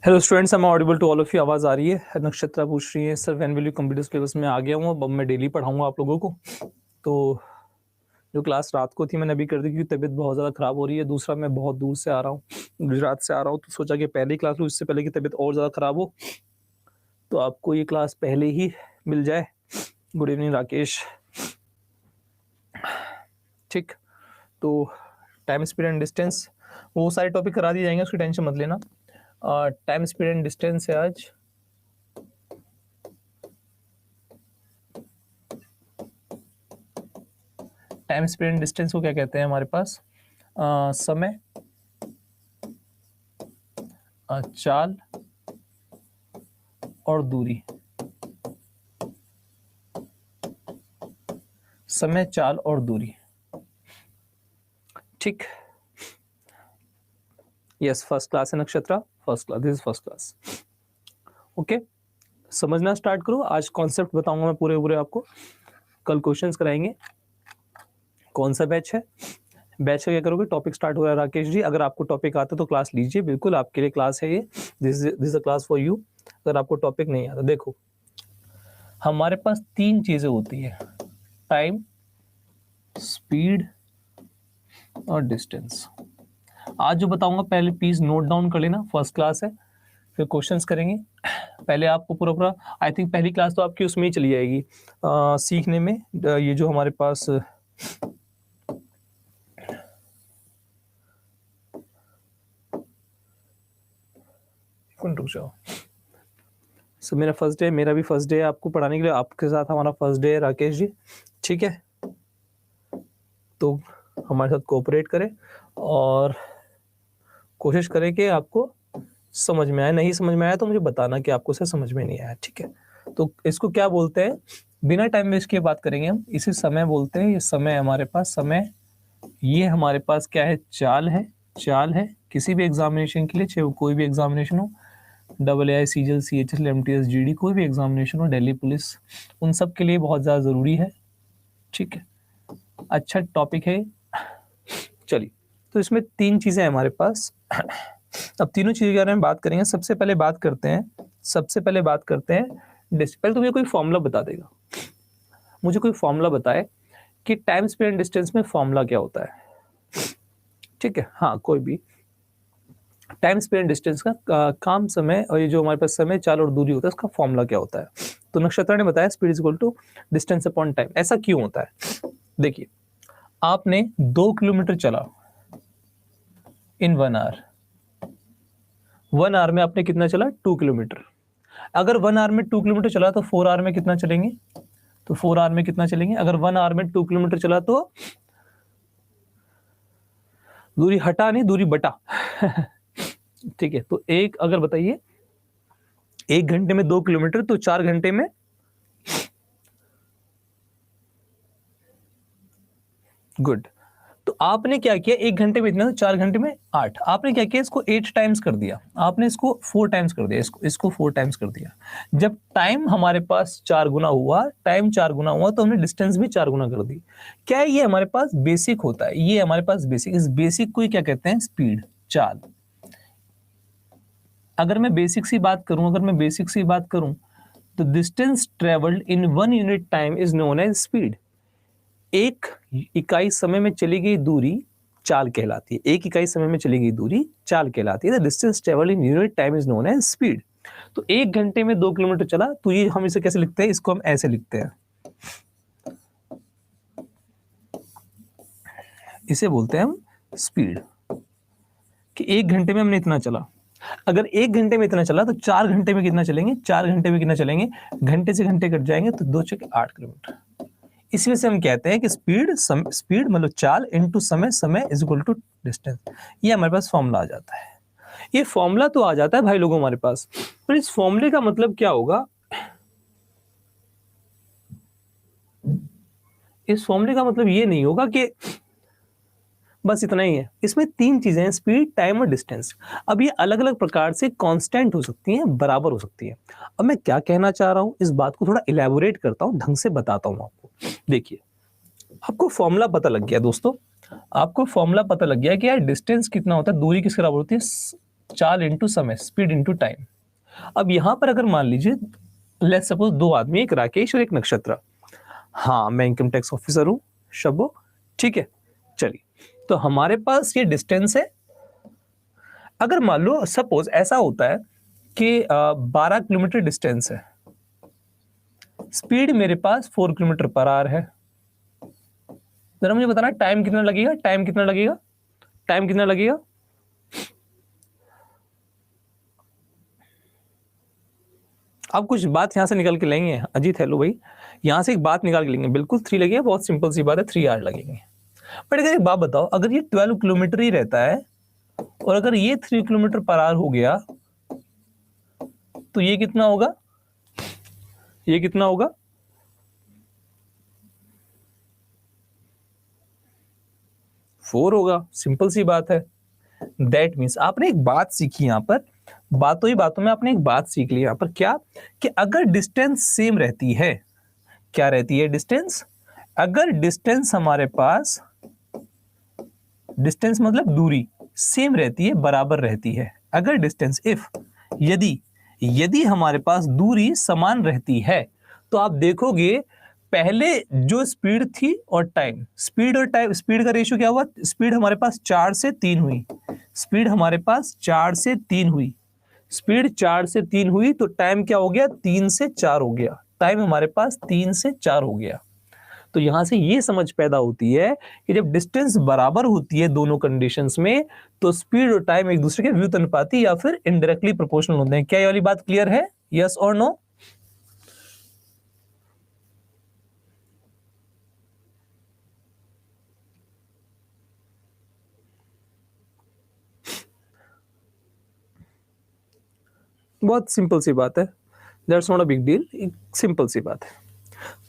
Hello students, I am audible to all of you. आवाज आ रही है? नक्षत्रा पूछ रही है sir when will you complete syllabus में आ गया हूँ, अब मैं डेली पढ़ाऊंगा आप लोगों को। तो जो क्लास रात को थी मैंने अभी कर दी क्योंकि तबीयत बहुत ज़्यादा ख़राब हो रही है। दूसरा मैं बहुत दूर से आ रहा हूँ, गुजरात से आ रहा हूँ, तो सोचा कि पहली क्लास लूँ इससे पहले कि तबीयत और ज़्यादा ख़राब हो, तो आपको ये क्लास पहले ही मिल जाए। Good evening Rakesh. ठीक, तो टाइम स्पीड एंड डिस्टेंस वो सारे टॉपिक करा दिए जाएंगे, उसकी टेंशन मत लेना। टाइम स्पीड एंड डिस्टेंस है आज। टाइम स्पीड एंड डिस्टेंस को क्या कहते हैं हमारे पास? समय, चाल और दूरी। समय, चाल और दूरी। ठीक, यस, फर्स्ट क्लास है Nakshatra, first class, this is first class. Okay, समझना स्टार्ट करो। आज कॉन्सेप्ट बताऊंगा मैं पूरे पूरे आपको, कल क्वेश्चंस कराएंगे। कौन सा बैच है? बैच का क्या करोगे? टॉपिक स्टार्ट हो रहा है राकेश जी, अगर आपको टॉपिक आता तो क्लास लीजिए, बिल्कुल आपके लिए क्लास है ये। This is a class for you. अगर आपको टॉपिक नहीं आता, देखो हमारे पास तीन चीजें होती है, टाइम, स्पीड और डिस्टेंस। आज जो बताऊंगा पहले प्लीज नोट डाउन कर लेना, फर्स्ट क्लास है, फिर क्वेश्चंस करेंगे। पहले आपको पूरा पूरा, आई थिंक पहली क्लास तो आपकी उसमें ही चली जाएगी सीखने में। ये जो हमारे पास रुक जाओ, सो मेरा फर्स्ट डे, मेरा भी फर्स्ट डे है आपको पढ़ाने के लिए, आपके साथ हमारा फर्स्ट डे है राकेश जी। ठीक है, तो हमारे साथ कोऑपरेट करें और कोशिश करें कि आपको समझ में आए। नहीं समझ में आया तो मुझे बताना कि आपको से समझ में नहीं आया। ठीक है, तो इसको क्या बोलते हैं? बिना टाइम वेस्ट किए बात करेंगे हम, इसे समय बोलते हैं। ये समय हमारे पास समय, ये हमारे पास क्या है? चाल है। चाल है किसी भी एग्जामिनेशन के लिए, चाहे वो कोई भी एग्जामिनेशन हो, AA, CGL, CHL, MTS, GD, कोई भी एग्जामिनेशन हो, दिल्ली पुलिस, उन सब के लिए बहुत ज़्यादा ज़रूरी है। ठीक है, अच्छा टॉपिक है। चलिए, तो इसमें तीन चीज़ें हैं हमारे पास। अब तीनों चीज़ों के बारे में बात करेंगे। सबसे पहले बात करते हैं पहले तो मुझे कोई फॉर्मूला बता देगा, मुझे कोई फॉर्मूला बताए कि टाइम स्पीड एंड डिस्टेंस में फॉर्मूला क्या होता है। ठीक है, हाँ, कोई भी टाइम स्पीड एंड डिस्टेंस का काम, समय और ये जो हमारे पास समय, चाल और दूरी होता है, उसका फॉर्मूला क्या होता है। तो नक्षत्र ने बताया speed is equal to distance upon time. ऐसा क्यों होता है? देखिए, आपने 2 किलोमीटर चला इन 1 आवर, 1 आवर में आपने कितना चला? 2 किलोमीटर। अगर 1 आवर में 2 किलोमीटर चला तो 4 आवर में कितना चलेंगे? तो 4 आवर में कितना चलेंगे? अगर 1 आवर में 2 किलोमीटर चला तो दूरी हटा नहीं, दूरी बटा। ठीक है, तो एक, अगर बताइए 1 घंटे में 2 किलोमीटर तो 4 घंटे में, गुड। तो आपने क्या किया? 1 घंटे में इतना, 4 घंटे में 8। आपने क्या किया? इसको 8 टाइम्स कर दिया, आपने इसको 4 टाइम्स कर दिया, इसको 4 टाइम्स कर दिया। जब टाइम हमारे पास 4 गुना हुआ, टाइम 4 गुना हुआ, तो हमने डिस्टेंस भी 4 गुना कर दी। क्या है? ये हमारे पास बेसिक होता है, ये हमारे पास बेसिक, इस बेसिक को ही क्या कहते हैं? स्पीड, चाल। अगर मैं बेसिक सी बात करूं, तो distance travelled in 1 unit time is known as speed. एक इकाई समय में चली गई दूरी चाल कहलाती है। एक इकाई समय में चली गई दूरी चाल कहलाती है। The distance travelled in unit time is known as speed. तो 1 घंटे में 2 किलोमीटर चला, तो ये हम इसे कैसे लिखते हैं? इसको हम ऐसे लिखते हैं, इसे बोलते हैं हम स्पीड, कि 1 घंटे में हमने इतना चला। अगर 1 घंटे में इतना चला तो 4 घंटे में कितना चलेंगे, 4 घंटे में कितना चलेंगे, घंटे से घंटे कट जाएंगे तो 2 चौके 8 किलोमीटर। इसी वजह से हम कहते हैं कि स्पीड मतलब चाल इनटू समय, समय इज इक्वल टू डिस्टेंस। ये हमारे पास फॉर्मूला आ जाता है। ये फॉर्मूला तो आ जाता है भाई लोगों हमारे पास, पर इस फॉर्मूले का मतलब क्या होगा, इस फॉर्मूले का मतलब ये नहीं होगा कि बस इतना ही है। इसमें 3 चीजें हैं, स्पीड, टाइम और डिस्टेंस। अब ये अलग अलग प्रकार से कांस्टेंट हो सकती हैं, बराबर हो सकती है। अब मैं क्या कहना चाह रहा हूं, इस बात को थोड़ा इलेबोरेट करता हूं, ढंग से बताता हूं आपको। देखिए, आपको फॉर्मूला पता लग गया दोस्तों, आपको फॉर्मूला पता लग गया कि यार डिस्टेंस कितना होता है, दूरी किस बराबर होती है, चाल इंटू समय, स्पीड इंटू टाइम। अब यहां पर अगर मान लीजिए लेट्स सपोज 2 आदमी, एक राकेश और एक नक्षत्र। हाँ, मैं इनकम टैक्स ऑफिसर हूं शब्बो, ठीक है। चलिए, तो हमारे पास ये डिस्टेंस है। अगर मान लो सपोज ऐसा होता है कि 12 किलोमीटर डिस्टेंस है, स्पीड मेरे पास 4 किलोमीटर पर आवर है। जरा मुझे बताना टाइम कितना लगेगा, टाइम कितना लगेगा, टाइम कितना लगेगा। आप कुछ बात यहां से निकल के लेंगे अजीत, हेलो भाई, यहां से एक बात निकाल के लेंगे, बिल्कुल 3 लगेगा, बहुत सिंपल सी बात है, 3 आवर लगेंगे। बट अगर एक बात बताओ, अगर ये 12 किलोमीटर ही रहता है और अगर ये 3 किलोमीटर पर आवर हो गया तो ये कितना होगा, ये कितना होगा, फोर होगा। सिंपल सी बात है। दैट मीन्स आपने एक बात सीखी यहां पर, बातों ही बातों में आपने एक बात सीख ली यहां पर, क्या कि अगर डिस्टेंस सेम रहती है, क्या रहती है डिस्टेंस, अगर डिस्टेंस हमारे पास, डिस्टेंस मतलब दूरी सेम रहती है, बराबर रहती है, अगर डिस्टेंस इफ, यदि हमारे पास दूरी समान रहती है, तो आप देखोगे पहले जो स्पीड थी और टाइम, स्पीड और टाइम, स्पीड का रेशियो क्या हुआ, स्पीड हमारे पास 4 से 3 हुई, स्पीड हमारे पास 4 से 3 हुई, स्पीड 4 से 3 हुई तो टाइम क्या हो गया, 3 से 4 हो गया, टाइम हमारे पास 3 से 4 हो गया। तो यहां से ये समझ पैदा होती है कि जब डिस्टेंस बराबर होती है दोनों कंडीशंस में, तो स्पीड और टाइम एक दूसरे के व्युत्पन्नपाती या फिर इनडायरेक्टली प्रोपोर्शनल होते हैं। क्या ये वाली बात क्लियर है, यस और नो? बहुत सिंपल सी बात है, that's not a big deal, एक सिंपल सी बात है।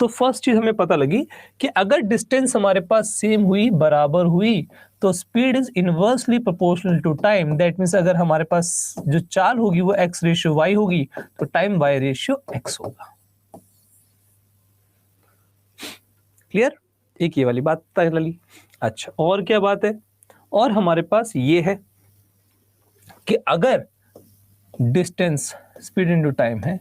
तो फर्स्ट चीज हमें पता लगी कि अगर डिस्टेंस हमारे पास सेम हुई, बराबर हुई, तो speed is inversely proportional to time. That means अगर हमारे पास जो चाल होगी वो x रेशियो y होगी, तो टाइम y रेशियो x होगा। क्लियर? एक ये वाली बात तय ली। अच्छा, और क्या बात है, और हमारे पास ये है कि अगर डिस्टेंस स्पीड इनटू टाइम है,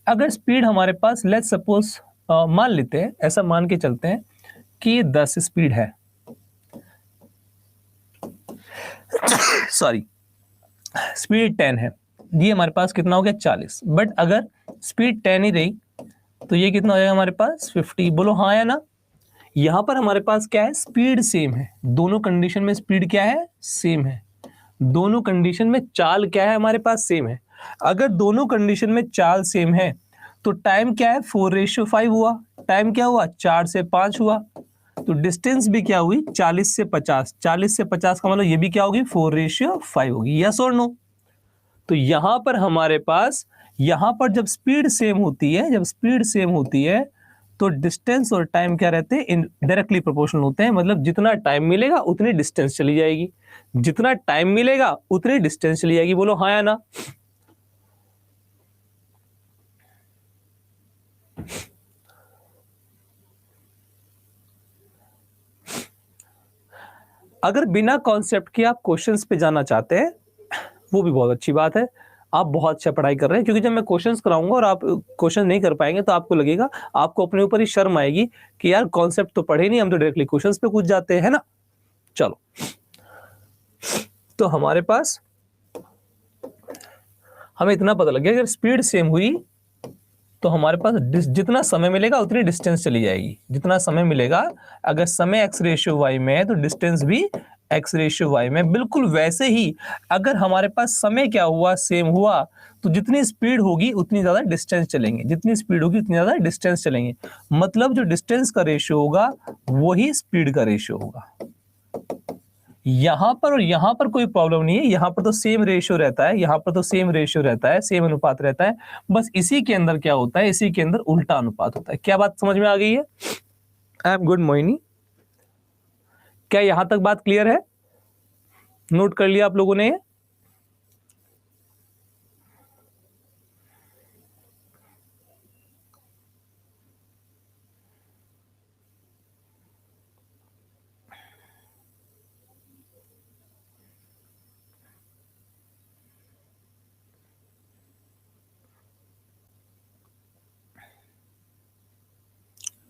अगर स्पीड हमारे पास लेट्स सपोज मान लेते हैं, ऐसा मान के चलते हैं कि 10 स्पीड है, सॉरी स्पीड 10 है, ये हमारे पास कितना हो गया 40। बट अगर स्पीड 10 ही रही तो ये कितना हो जाएगा हमारे पास 50। बोलो हाँ या ना? यहां पर हमारे पास क्या है, स्पीड सेम है, दोनों कंडीशन में स्पीड क्या है, सेम है, दोनों कंडीशन में चाल क्या है हमारे पास, सेम है। अगर दोनों कंडीशन में चाल सेम है तो टाइम क्या है, 4:5 हुआ, टाइम क्या हुआ, 4 से 5 हुआ, तो डिस्टेंस भी क्या हुई, 40 से 50, 40 से 50 का मतलब ये भी क्या होगी, 4:5 होगी, यस और नो? तो यहां पर हमारे पास, यहां पर जब स्पीड सेम होती है, जब स्पीड सेम होती है तो डिस्टेंस और टाइम क्या रहते हैं, डायरेक्टली प्रोपोर्शनल होते हैं। मतलब जितना टाइम मिलेगा उतनी डिस्टेंस चली जाएगी, जितना टाइम मिलेगा उतनी डिस्टेंस चली जाएगी। बोलो हाँ या ना? अगर बिना कॉन्सेप्ट के आप क्वेश्चंस पे जाना चाहते हैं, वो भी बहुत अच्छी बात है, आप बहुत अच्छा पढ़ाई कर रहे हैं, क्योंकि जब मैं क्वेश्चंस कराऊंगा और आप क्वेश्चन नहीं कर पाएंगे तो आपको लगेगा, आपको अपने ऊपर ही शर्म आएगी कि यार कॉन्सेप्ट तो पढ़े नहीं, हम तो डायरेक्टली क्वेश्चंस पे कूद जाते हैं ना। चलो, तो हमारे पास हमें इतना पता लग गया, अगर स्पीड सेम हुई तो हमारे पास जितना समय मिलेगा उतनी डिस्टेंस चली जाएगी, जितना समय मिलेगा। अगर समय एक्स रेशियो वाई में है तो डिस्टेंस भी एक्स रेशियो वाई में। बिल्कुल वैसे ही अगर हमारे पास समय क्या हुआ, सेम हुआ, तो जितनी स्पीड होगी उतनी ज्यादा डिस्टेंस चलेंगे, जितनी स्पीड होगी उतनी ज्यादा डिस्टेंस चलेंगे। मतलब जो डिस्टेंस का रेशियो होगा वही स्पीड का रेशियो होगा। यहां पर और यहां पर कोई प्रॉब्लम नहीं है, यहां पर तो सेम रेशियो रहता है, यहां पर तो सेम रेशियो रहता है, सेम अनुपात रहता है। बस इसी के अंदर क्या होता है, इसी के अंदर उल्टा अनुपात होता है। क्या बात समझ में आ गई है? आई एम गुड मोहिनी, क्या यहां तक बात क्लियर है? नोट कर लिया आप लोगों ने?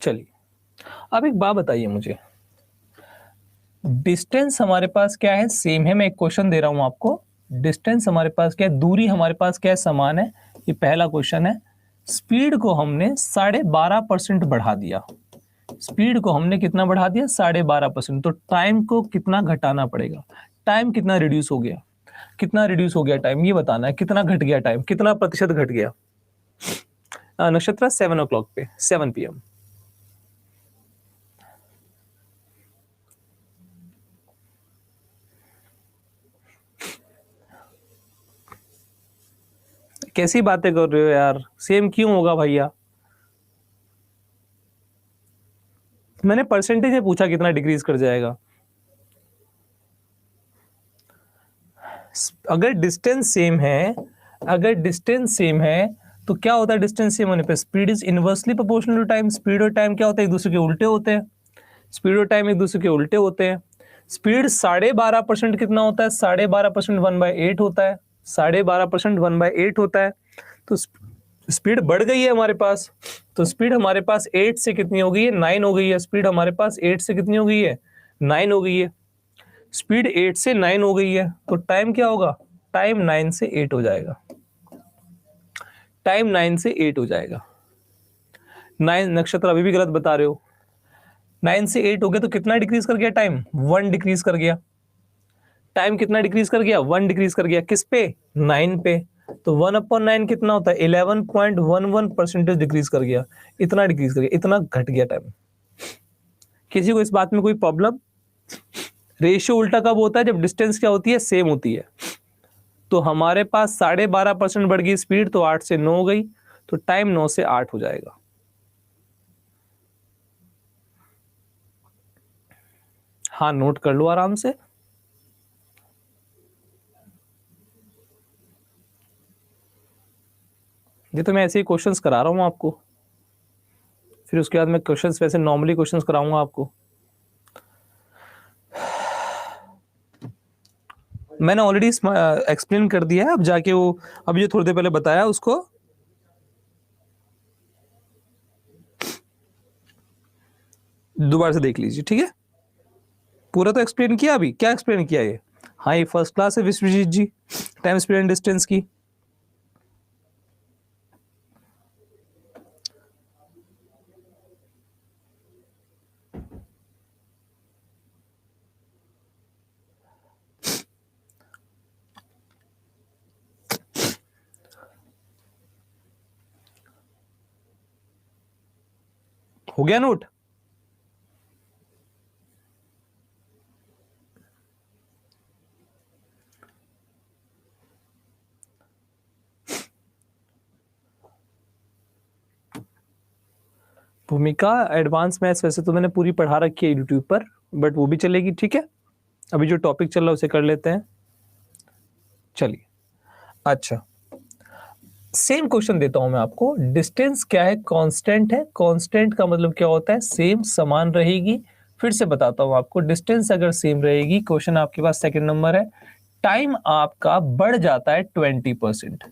चलिए अब एक बात बताइए मुझे, डिस्टेंस हमारे पास क्या है, सेम है। मैं एक क्वेश्चन दे रहा हूं आपको, डिस्टेंस हमारे पास क्या है, दूरी हमारे पास क्या है, समान है। ये पहला क्वेश्चन है। स्पीड को हमने 12.5% बढ़ा दिया, स्पीड को हमने कितना बढ़ा दिया, 12.5%। तो टाइम को कितना घटाना पड़ेगा, टाइम कितना रिड्यूस हो गया, कितना रिड्यूस हो गया टाइम, ये बताना है। कितना घट गया टाइम, कितना प्रतिशत घट गया? नक्षत्र 7 o'clock पे, 7 PM। कैसी बातें कर रहे हो यार, सेम क्यों होगा भैया? मैंने परसेंटेज में पूछा कितना डिक्रीज कर जाएगा। अगर डिस्टेंस सेम है, अगर डिस्टेंस सेम है तो क्या होता है, डिस्टेंस सेम होने पे speed is inversely proportional to time. Speed और टाइम क्या होता है, एक दूसरे के उल्टे होते हैं। स्पीड और टाइम एक दूसरे के उल्टे होते हैं। स्पीड 12.5% कितना होता है, 12.5% 1/8 होता है, 12.5% 1/8 होता है। तो स्पीड बढ़ गई है हमारे पास, तो स्पीड हमारे पास 8 से कितनी हो गई है, 9 हो गई है। स्पीड हमारे पास 8 से कितनी हो गई है, 9 हो गई है। स्पीड 8 से 9 हो गई है, तो टाइम क्या होगा, टाइम 9 से 8 हो जाएगा, टाइम 9 से 8 हो जाएगा। 9 नक्षत्र अभी भी गलत बता रहे हो। 9 से 8 हो गया तो कितना डिक्रीज कर गया टाइम, 1 डिक्रीज कर गया। टाइम कितना डिक्रीज कर गया, 1 डिक्रीज कर गया। किस पे, 9 पे। तो 1/9 कितना होता है, 11.11% डिक्रीज कर गया। इतना डिक्रीज कर गया, इतना घट गया टाइम। किसी को इस बात में कोई प्रॉब्लम? रेशियो उल्टा कब होता है, जब डिस्टेंस क्या होती है, सेम होती है। तो हमारे पास 12.5% बढ़ गई स्पीड, तो 8 से 9 हो गई, तो टाइम 9 से 8 हो जाएगा। हाँ नोट कर लो आराम से। ये तो मैं ऐसे ही क्वेश्चंस करा रहा हूँ आपको, फिर उसके बाद मैं क्वेश्चंस वैसे नॉर्मली क्वेश्चंस कराऊंगा आपको। मैंने ऑलरेडी एक्सप्लेन कर दिया है, अब जाके वो अभी जो थोड़ी देर पहले बताया उसको दोबारा से देख लीजिए, ठीक है। पूरा तो एक्सप्लेन किया, अभी क्या एक्सप्लेन किया ये? हाँ ये फर्स्ट क्लास है विश्वजीत जी, टाइम स्पीड एंड डिस्टेंस की। हो गया नोट? भूमिका एडवांस मैथ्स वैसे तो मैंने पूरी पढ़ा रखी है यूट्यूब पर, बट वो भी चलेगी, ठीक है। अभी जो टॉपिक चल रहा है उसे कर लेते हैं, चलिए। अच्छा सेम क्वेश्चन देता हूं मैं आपको। डिस्टेंस क्या है, कांस्टेंट है। कांस्टेंट का मतलब क्या होता है, सेम, समान रहेगी। फिर से बताता हूं आपको, डिस्टेंस अगर सेम रहेगी, क्वेश्चन आपके पास सेकंड नंबर है, टाइम आपका बढ़ जाता है 20%।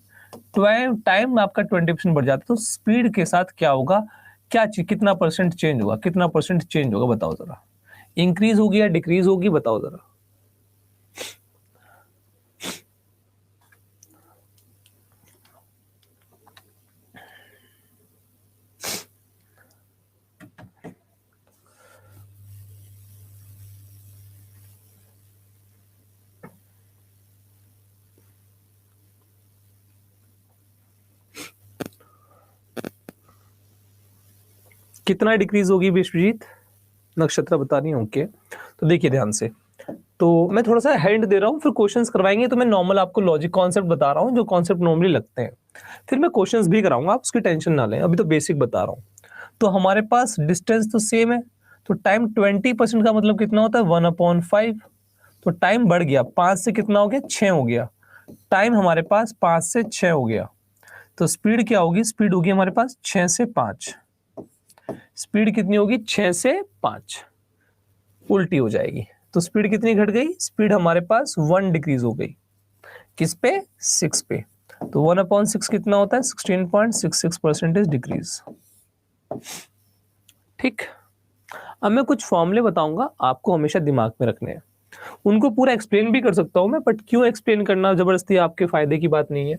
टाइम आपका 20% बढ़ जाता है, तो स्पीड के साथ क्या होगा, क्या कितना परसेंट चेंज होगा, कितना परसेंट चेंज होगा बताओ जरा। इंक्रीज होगी या डिक्रीज होगी, बताओ जरा। कितना डिक्रीज होगी विश्वजीत? नक्षत्र बता रही हूँ। ओके, तो देखिए ध्यान से, तो मैं थोड़ा सा हिंट दे रहा हूँ, फिर क्वेश्चंस करवाएंगे, तो मैं नॉर्मल आपको लॉजिक कॉन्सेप्ट बता रहा हूँ जो कॉन्सेप्ट नॉर्मली लगते हैं, फिर मैं क्वेश्चंस भी कराऊंगा, आप उसकी टेंशन ना लें, अभी तो बेसिक बता रहा हूँ। तो हमारे पास डिस्टेंस तो सेम है, तो टाइम 20% का मतलब कितना होता है 1/5, तो टाइम बढ़ गया, 5 से कितना हो गया 6 हो गया, टाइम हमारे पास 5 से 6 हो गया, तो स्पीड क्या होगी, स्पीड होगी हमारे पास 6 से 5, स्पीड कितनी होगी 6 से 5, उल्टी हो जाएगी, तो स्पीड कितनी घट गई, स्पीड हमारे पास 1 डिक्रीज हो गई, किस पे 6 पे, तो 1/6 कितना होता है 16.66% डिक्रीज। ठीक, अब मैं कुछ फॉर्मूले बताऊंगा, आपको हमेशा दिमाग में रखने हैं, उनको पूरा एक्सप्लेन भी कर सकता हूं मैं, बट क्यों एक्सप्लेन करना जबरदस्ती, आपके फायदे की बात नहीं है।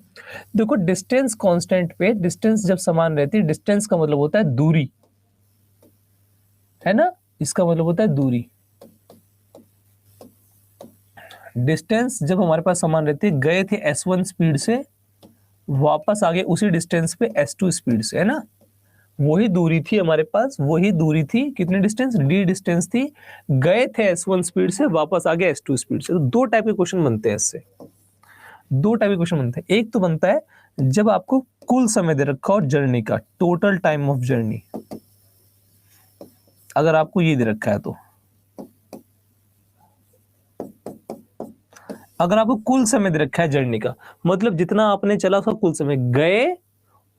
देखो डिस्टेंस कांस्टेंट पे डिस्टेंस जब समान रहती है, डिस्टेंस का मतलब होता है दूरी, है ना, इसका मतलब होता है दूरी। डिस्टेंस जब हमारे पास समान रहती है, गए थे s1 स्पीड से, वापस आ गए उसी डिस्टेंस पे s2 स्पीड से, है ना, वही दूरी थी हमारे पास, वही दूरी थी, कितनी डिस्टेंस d डिस्टेंस थी, गए थे s1 स्पीड से, वापस आ गए s2 स्पीड से। तो दो टाइप के क्वेश्चन बनते हैं इससे, दो टाइप के क्वेश्चन बनते हैं। एक तो बनता है जब आपको कुल समय दे रखा हो जर्नी का, टोटल टाइम ऑफ जर्नी, अगर आपको ये दे रखा है तो, अगर आपको कुल समय दे रखा है जर्नी का, मतलब जितना आपने चला उसका कुल समय, गए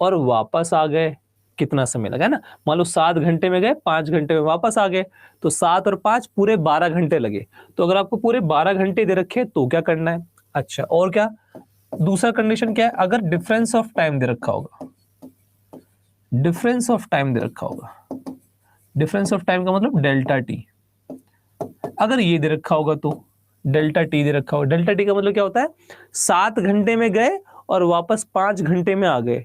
और वापस आ गए कितना समय लगा, है ना, मान लो 7 घंटे में गए, 5 घंटे में वापस आ गए, तो 7 और 5 पूरे 12 घंटे लगे। तो अगर आपको पूरे 12 घंटे दे रखे तो क्या करना है, अच्छा और क्या, दूसरा कंडीशन क्या है, अगर डिफरेंस ऑफ टाइम दे रखा होगा, डिफरेंस ऑफ टाइम दे रखा होगा, डिफरेंस ऑफ टाइम का मतलब डेल्टा टी, अगर ये दे रखा होगा तो डेल्टा टी दे रखा होगा, डेल्टा टी का मतलब क्या होता है, 7 घंटे में गए और वापस 5 घंटे में आ गए,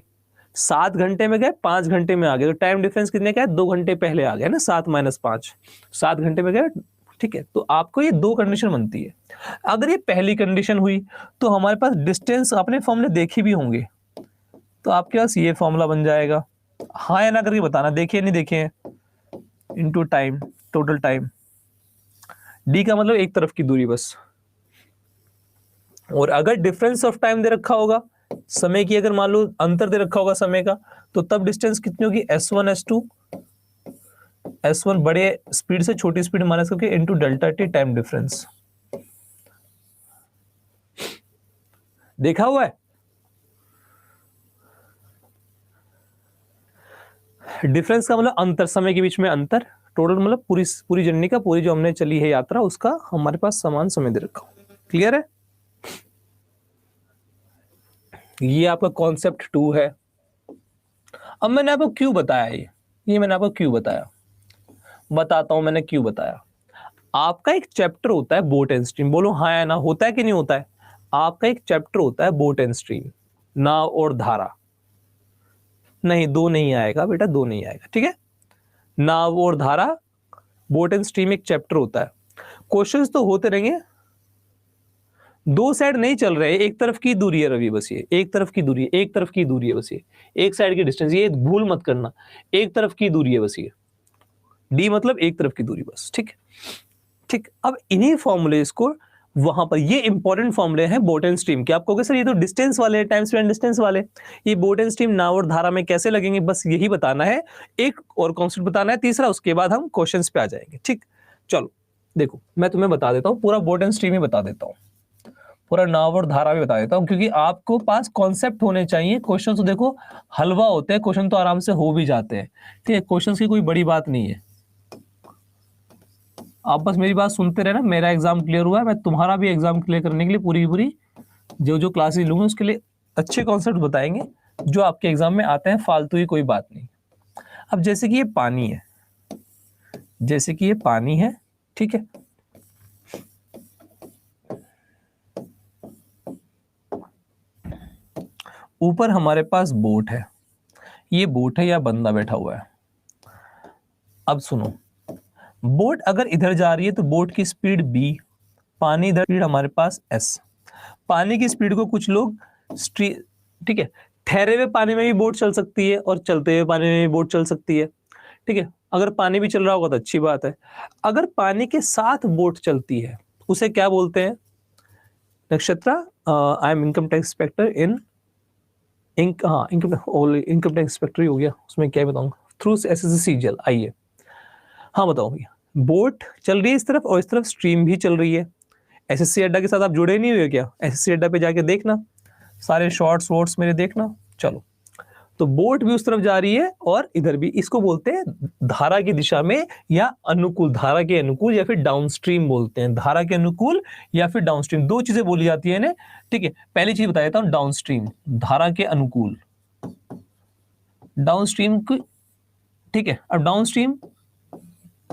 7 घंटे में गए 5 घंटे में आ गए, तो टाइम डिफरेंस कितने का है, 2 घंटे पहले आ गए ना, 7 - 5, 7 घंटे में गए, ठीक है। तो आपको ये दो कंडीशन बनती है। अगर ये पहली कंडीशन हुई तो हमारे पास डिस्टेंस, आपने फॉर्मूले देखे भी होंगे, तो आपके पास ये फॉर्मूला बन जाएगा, हाँ या ना करके बताना, देखे नहीं देखे हैं, into time, total time, D का मतलब एक तरफ की दूरी बस, और अगर डिफरेंस ऑफ टाइम दे रखा होगा, समय की अगर मान लो अंतर दे रखा होगा समय का, तो तब डिस्टेंस कितनी होगी, s1 s2, s1 बड़े स्पीड से छोटी स्पीड माइनस करके into delta T time difference, देखा हुआ है। डिफरेंस का मतलब अंतर, समय के बीच में अंतर, टोटल मतलब पूरी पूरी जर्नी का, पूरी जो हमने चली है यात्रा, उसका हमारे पास समान समय दे रखा हो। क्लियर है, ये आपका कॉन्सेप्ट 2 है। अब मैंने आपको क्यों बताया ये मैंने आपको क्यों बताया, बताता हूं मैंने क्यों बताया। आपका एक चैप्टर होता है बोट एंड स्ट्रीम, बोलो हाँ या ना, होता है कि नहीं होता है, आपका एक चैप्टर होता है बोट एंड स्ट्रीम, नाव और धारा, नहीं दो नहीं आएगा बेटा, दो नहीं आएगा, ठीक है, नाव और धारा, बोट एंड स्ट्रीम एक चैप्टर होता है, क्वेश्चंस तो होते रहेंगे, दो साइड नहीं चल रहे, एक तरफ की दूरी है रवि, बस ये एक तरफ की दूरी है, एक तरफ की दूरी है बस ये, एक साइड की डिस्टेंस, ये भूल मत करना, एक तरफ की दूरी है बस ये, डी मतलब एक तरफ की दूरी बस, ठीक ठीक। अब इन्हीं फॉर्मूलेस को वहां पर, ये इंपॉर्टेंट फॉर्मूले हैं बोट एंड स्ट्रीम के, आप कहोगे सर ये तो डिस्टेंस वाले, टाइम स्पेंड डिस्टेंस वाले, ये बोट एंड स्ट्रीम नाव और धारा में कैसे लगेंगे, बस यही बताना है, एक और कॉन्सेप्ट बताना है तीसरा, उसके बाद हम क्वेश्चंस पे आ जाएंगे, ठीक। चलो देखो मैं तुम्हें बता देता हूँ, पूरा बोट एंड स्ट्रीम ही बता देता हूँ, पूरा नाव और धारा भी बता देता हूं, क्योंकि आपको पास कॉन्सेप्ट होने चाहिए। क्वेश्चन तो देखो हलवा होते हैं, क्वेश्चन तो आराम से हो भी जाते हैं, ठीक है, क्वेश्चन की कोई बड़ी बात नहीं है, आप बस मेरी बात सुनते रहना। मेरा एग्जाम क्लियर हुआ है, मैं तुम्हारा भी एग्जाम क्लियर करने के लिए पूरी पूरी जो जो क्लासेस लूंगा उसके लिए अच्छे कॉन्सेप्ट बताएंगे जो आपके एग्जाम में आते हैं, फालतू की कोई बात नहीं। अब जैसे कि ये पानी है, जैसे कि ये पानी है, ठीक है, ऊपर हमारे पास बोट है, ये बोट है या बंदा बैठा हुआ है। अब सुनो, बोट अगर इधर जा रही है तो बोट की स्पीड b, पानी इधर स्पीड हमारे पास s। पानी की स्पीड को कुछ लोग ठीक है, ठहरे हुए पानी में भी बोट चल सकती है और चलते हुए पानी में भी बोट चल सकती है, ठीक है, अगर पानी भी चल रहा होगा तो अच्छी बात है। अगर पानी के साथ बोट चलती है उसे क्या बोलते हैं? Nakshatra, I am income tax inspector इन इनकम टैक्स इंस्पेक्टर ही हो गया, उसमें क्या बताऊंगा, थ्रू एसएससी सीजीएल। आइए, हाँ बताओ भैया, बोट चल रही है इस तरफ और इस तरफ स्ट्रीम भी चल रही है। एसएससी अड्डा के साथ आप जुड़े नहीं हुए क्या? एसएससी अड्डा पे जाके देखना, सारे शॉर्ट्स वॉर्ट्स मेरे देखना। चलो, तो बोट भी उस तरफ जा रही है और इधर भी, इसको बोलते हैं धारा की दिशा में या अनुकूल, धारा के अनुकूल या फिर डाउनस्ट्रीम बोलते हैं। धारा के अनुकूल या फिर डाउनस्ट्रीम, दो चीजें बोली जाती है ना, ठीक है। पहली चीज बता देता हूं, डाउनस्ट्रीम धारा के अनुकूल, डाउनस्ट्रीम की, ठीक है। अब डाउनस्ट्रीम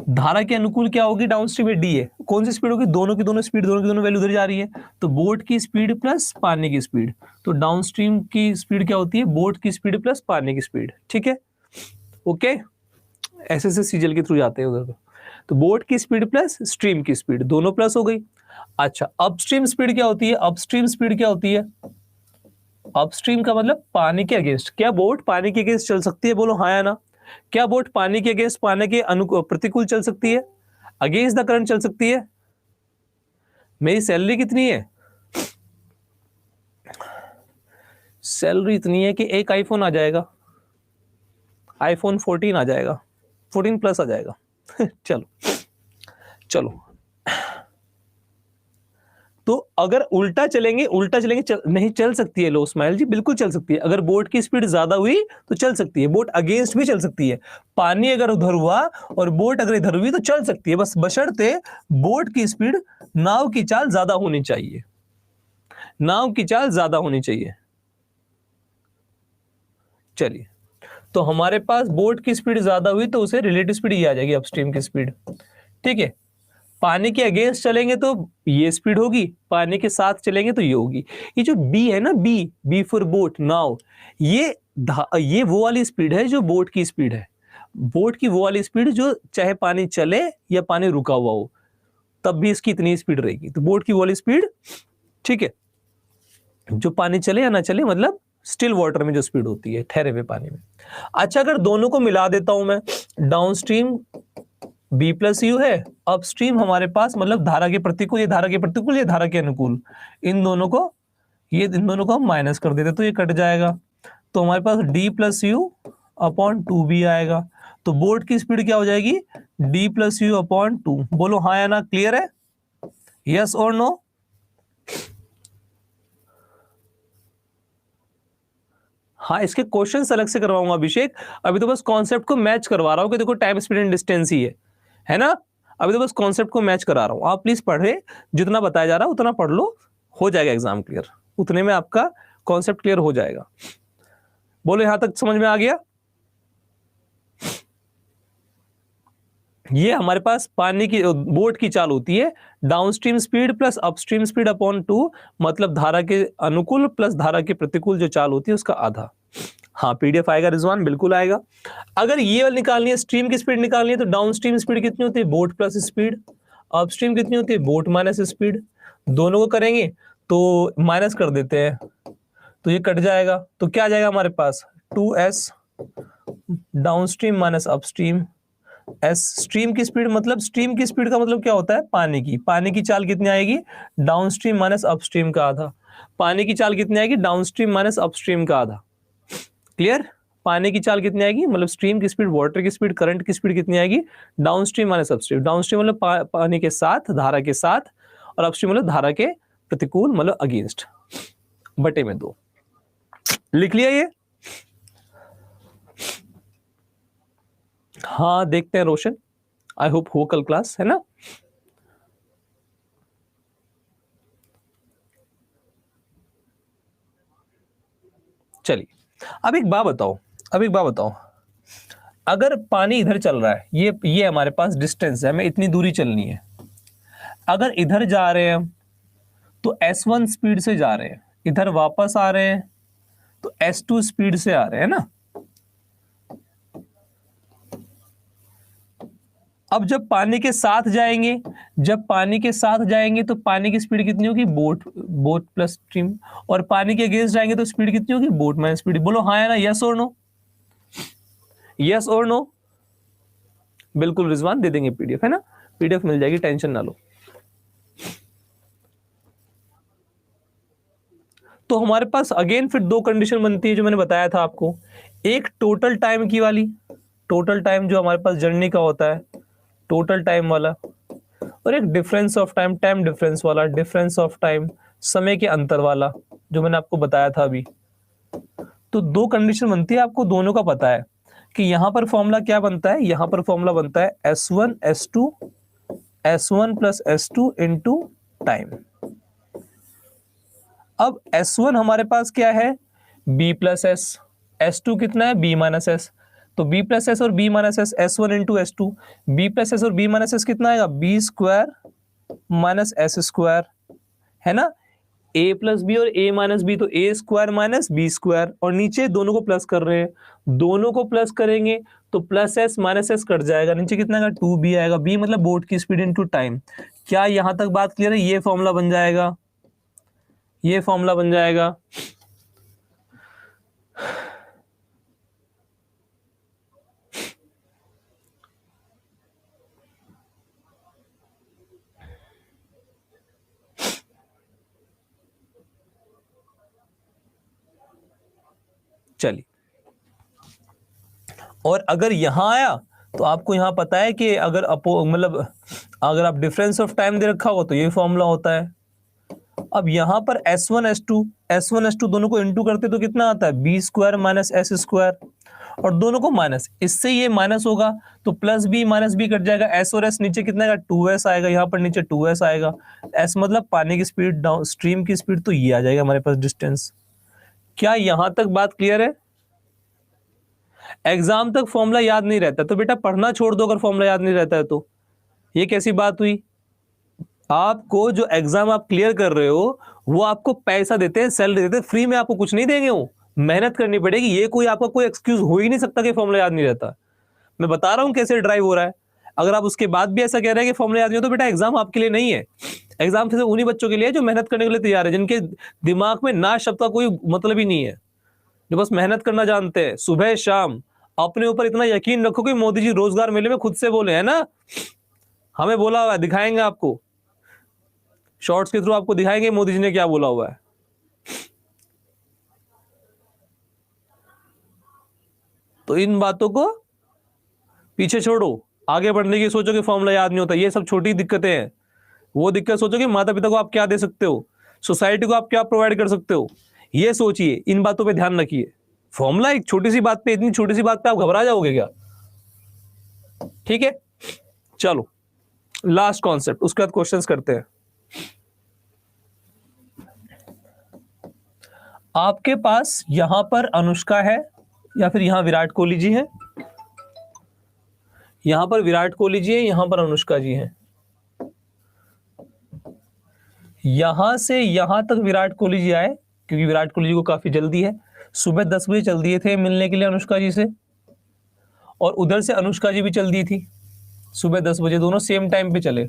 धारा के अनुकूल क्या होगी? डाउनस्ट्रीम में डी है, कौन सी स्पीड होगी? दोनों की दोनों स्पीड, दोनों की दोनों वैल्यू उधर जा रही है, तो बोट की स्पीड प्लस पानी की स्पीड, तो डाउनस्ट्रीम की स्पीड क्या होती है? बोट की स्पीड प्लस पानी की स्पीड, ठीक है, ओके। ऐसे से सीजल के थ्रू जाते हैं उधर, तो बोट की स्पीड प्लस स्ट्रीम की स्पीड, दोनों प्लस हो गई। अच्छा, अपस्ट्रीम स्पीड क्या होती है? अपस्ट्रीम स्पीड क्या होती है? अपस्ट्रीम का मतलब पानी के अगेंस्ट। क्या बोट पानी के अगेंस्ट चल सकती है? बोलो हाँ या ना। क्या बोट पानी के अगेंस्ट, पानी के प्रतिकूल चल सकती है? अगेंस्ट द करंट चल सकती है? मेरी सैलरी कितनी है? सैलरी इतनी है कि एक आईफोन आ जाएगा, आईफोन 14 आ जाएगा, 14 प्लस आ जाएगा। चलो चलो, तो अगर उल्टा चलेंगे, नहीं चल सकती है। लो स्माइल जी, बिल्कुल चल सकती है। अगर बोट की स्पीड ज्यादा हुई तो चल सकती है, बोट अगेंस्ट भी चल सकती है। पानी अगर उधर हुआ और बोट अगर इधर हुई तो चल सकती है, बस बशर्ते बोट की स्पीड, नाव की चाल ज्यादा होनी चाहिए, नाव की चाल ज्यादा होनी चाहिए। चलिए, तो हमारे पास बोट की स्पीड ज्यादा हुई तो उसे रिलेटिव स्पीड ये आ जाएगी, अपस्ट्रीम की स्पीड, ठीक है। पानी के अगेंस्ट चलेंगे तो ये स्पीड होगी, पानी के साथ चलेंगे तो ये होगी। ये जो बी है ना, बी फॉर बोट, नाउ, ये वो वाली स्पीड है जो बोट की स्पीड है। बोट की वो वाली स्पीड जो चाहे पानी चले या पानी रुका हुआ हो तब भी इसकी इतनी स्पीड रहेगी, तो बोट की वो वाली स्पीड, ठीक है। जो पानी चले या ना चले, मतलब स्टिल वाटर में जो स्पीड होती है, ठहरे हुए पानी में। अच्छा, अगर दोनों को मिला देता हूं मैं, डाउनस्ट्रीम बी प्लस यू है, अपस्ट्रीम हमारे पास मतलब धारा के प्रतिकूल, ये धारा के प्रतिकूल, ये धारा के अनुकूल, इन दोनों को हम माइनस कर देते तो ये कट जाएगा, तो हमारे पास D plus u upon 2b आएगा। तो बोट की स्पीड क्या हो जाएगी? D plus u upon 2। बोलो हाँ या ना, क्लियर है? यस और नो? हाँ, इसके क्वेश्चंस अलग से करवाऊंगा अभिषेक, अभी तो बस कॉन्सेप्ट को मैच करवा रहा हूं कि देखो टाइम स्पीड एंड डिस्टेंस ही है ना। अभी तो बस कॉन्सेप्ट को मैच करा रहा हूं, आप प्लीज पढ़े, जितना बताया जा रहा है उतना पढ़ लो, हो जाएगा एग्जाम क्लियर, उतने में आपका कॉन्सेप्ट क्लियर हो जाएगा। बोलो यहां तक समझ में आ गया? ये हमारे पास पानी की बोट की चाल होती है, downstream speed plus upstream speed upon 2, मतलब धारा के अनुकूल प्लस धारा के प्रतिकूल जो चाल होती है उसका आधा। हाँ, पीडीएफ आएगा रिजवान, बिल्कुल आएगा। अगर ये वाली निकालनी है, स्ट्रीम की स्पीड निकालनी है, तो डाउनस्ट्रीम स्पीड कितनी होती है? Boat plus speed. अपस्ट्रीम कितनी होती है? Boat minus speed. दोनों को करेंगे तो माइनस कर देते हैं, तो ये कट जाएगा, तो क्या आ जाएगा हमारे पास? 2s downstream minus upstream. S stream की स्पीड, मतलब स्ट्रीम की स्पीड का मतलब क्या होता है? पानी की चाल कितनी आएगी? डाउनस्ट्रीम माइनस अपस्ट्रीम का आधा। पानी की चाल कितनी आएगी? डाउनस्ट्रीम माइनस अपस्ट्रीम का आधा। क्लियर? पानी की चाल कितनी आएगी, मतलब स्ट्रीम की स्पीड, वाटर की स्पीड, करंट की स्पीड कितनी आएगी? Downstream minus upstream. डाउनस्ट्रीम मतलब पानी के साथ, धारा के साथ, और अपस्ट्रीम मतलब धारा के प्रतिकूल, मतलब अगेंस्ट, बटे में 2। लिख लिया ये? हाँ, देखते हैं रोशन, आई होप हो कल क्लास, है ना। चलिए, अब एक बात बताओ, अगर पानी इधर चल रहा है, ये हमारे पास डिस्टेंस है, हमें इतनी दूरी चलनी है। अगर इधर जा रहे हैं तो S1 स्पीड से जा रहे हैं, इधर वापस आ रहे हैं तो S2 स्पीड से आ रहे हैं ना। अब जब पानी के साथ जाएंगे, तो पानी की स्पीड कितनी होगी? Boat plus stream. और पानी के अगेंस्ट जाएंगे तो स्पीड कितनी होगी? Boat minus speed. बोलो हाँ या ना, यस और नो? यस और नो? बिल्कुल रिजवान, दे देंगे पीडीएफ, है ना, पीडीएफ मिल जाएगी, टेंशन ना लो। तो हमारे पास अगेन फिर दो कंडीशन बनती है जो मैंने बताया था आपको, एक टोटल टाइम की वाली, टोटल टाइम जो हमारे पास जर्नी का होता है, टोटल टाइम वाला, और एक difference of time, time difference वाला, डिफरेंस ऑफ टाइम, समय के अंतर वाला, जो मैंने आपको बताया था अभी। तो दो कंडीशन बनती है, आपको दोनों का पता है कि यहां पर फॉर्मूला क्या बनता है, यहां पर फॉर्मूला बनता है S1 S2 S1 plus S2 into time. अब S1 हमारे पास क्या है, B प्लस एस, S2 कितना है, B माइनस एस, तो B प्लस एस और B minus S, S1 into S2, B plus S और B माइनस एस कितना आएगा, B square minus S square, है ना, A प्लस बी और A माइनस बी, तो A square minus B square, और नीचे दोनों को प्लस कर रहे हैं, दोनों को प्लस करेंगे तो plus S minus S cut जाएगा, नीचे कितना आएगा, 2B आएगा, B मतलब बोट की स्पीड इनटू टाइम। क्या यहां तक बात क्लियर है, ये फॉर्मूला बन जाएगा, ये फॉर्मूला बन जाएगा। चलिए, और अगर यहां आया तो आपको यहां पता है कि अगर अपो मतलब अगर आप डिफरेंस ऑफ टाइम दे रखा हो तो ये फॉर्मूला होता है। अब यहां पर S1 S2 दोनों को इंटू करते तो कितना आता है, B square minus S square, और दोनों को माइनस, इससे ये माइनस होगा तो plus B minus B cut जाएगा, S और S नीचे कितना आएगा, 2S आएगा, यहाँ पर नीचे 2S आएगा, S मतलब पानी की स्पीड, डाउन स्ट्रीम की स्पीड, तो ये आ जाएगा हमारे पास डिस्टेंस। क्या यहां तक बात क्लियर है? एग्जाम तक फॉर्मूला याद नहीं रहता तो बेटा पढ़ना छोड़ दो, अगर फॉर्मूला याद नहीं रहता है तो। ये कैसी बात हुई, आपको जो एग्जाम आप क्लियर कर रहे हो वो आपको पैसा देते हैं, सैलरी देते हैं, फ्री में आपको कुछ नहीं देंगे, वो मेहनत करनी पड़ेगी, ये कोई आपका कोई एक्सक्यूज हो ही नहीं सकता कि फॉर्मूला याद नहीं रहता। मैं बता रहा हूं कैसे ड्राइव हो रहा है। अगर आप उसके बाद भी ऐसा कह रहे हैं कि फॉर्मूला याद नहीं हो, तो बेटा एग्जाम आपके लिए नहीं है। एग्जाम सिर्फ उन्हीं बच्चों के लिए जो मेहनत करने के लिए तैयार है, जिनके दिमाग में ना शब्द का कोई मतलब ही नहीं है, जो बस मेहनत करना जानते हैं सुबह शाम। अपने ऊपर इतना यकीन रखो कि मोदी जी रोजगार मेले में खुद से बोले, है ना, हमें बोला हुआ है, दिखाएंगे आपको शॉर्ट्स के थ्रू, आपको दिखाएंगे मोदी जी ने क्या बोला हुआ है। तो इन बातों को पीछे छोड़ो, आगे बढ़ने की सोचो कि फॉर्मूला याद नहीं होता, ये सब छोटी दिक्कतें हैं। वो दिक्कत सोचो कि माता पिता को आप क्या दे सकते हो, सोसाइटी को आप क्या प्रोवाइड कर सकते हो, ये सोचिए, इन बातों पे ध्यान रखिए। फॉर्मूला एक छोटी सी बात पे, इतनी छोटी सी बात पे आप घबरा जाओगे क्या? ठीक है, चलो लास्ट कॉन्सेप्ट, उसके बाद क्वेश्चंस करते हैं। आपके पास यहां पर अनुष्का है या फिर यहां विराट कोहली जी है, यहां पर विराट कोहली जी है, यहां पर अनुष्का जी है, यहां से यहां तक विराट कोहली जी आए, क्योंकि विराट कोहली जी को काफी जल्दी है, सुबह 10 बजे चल दिए थे मिलने के लिए अनुष्का जी से, और उधर से अनुष्का जी भी चल दी थी सुबह 10 बजे, दोनों सेम टाइम पे चले।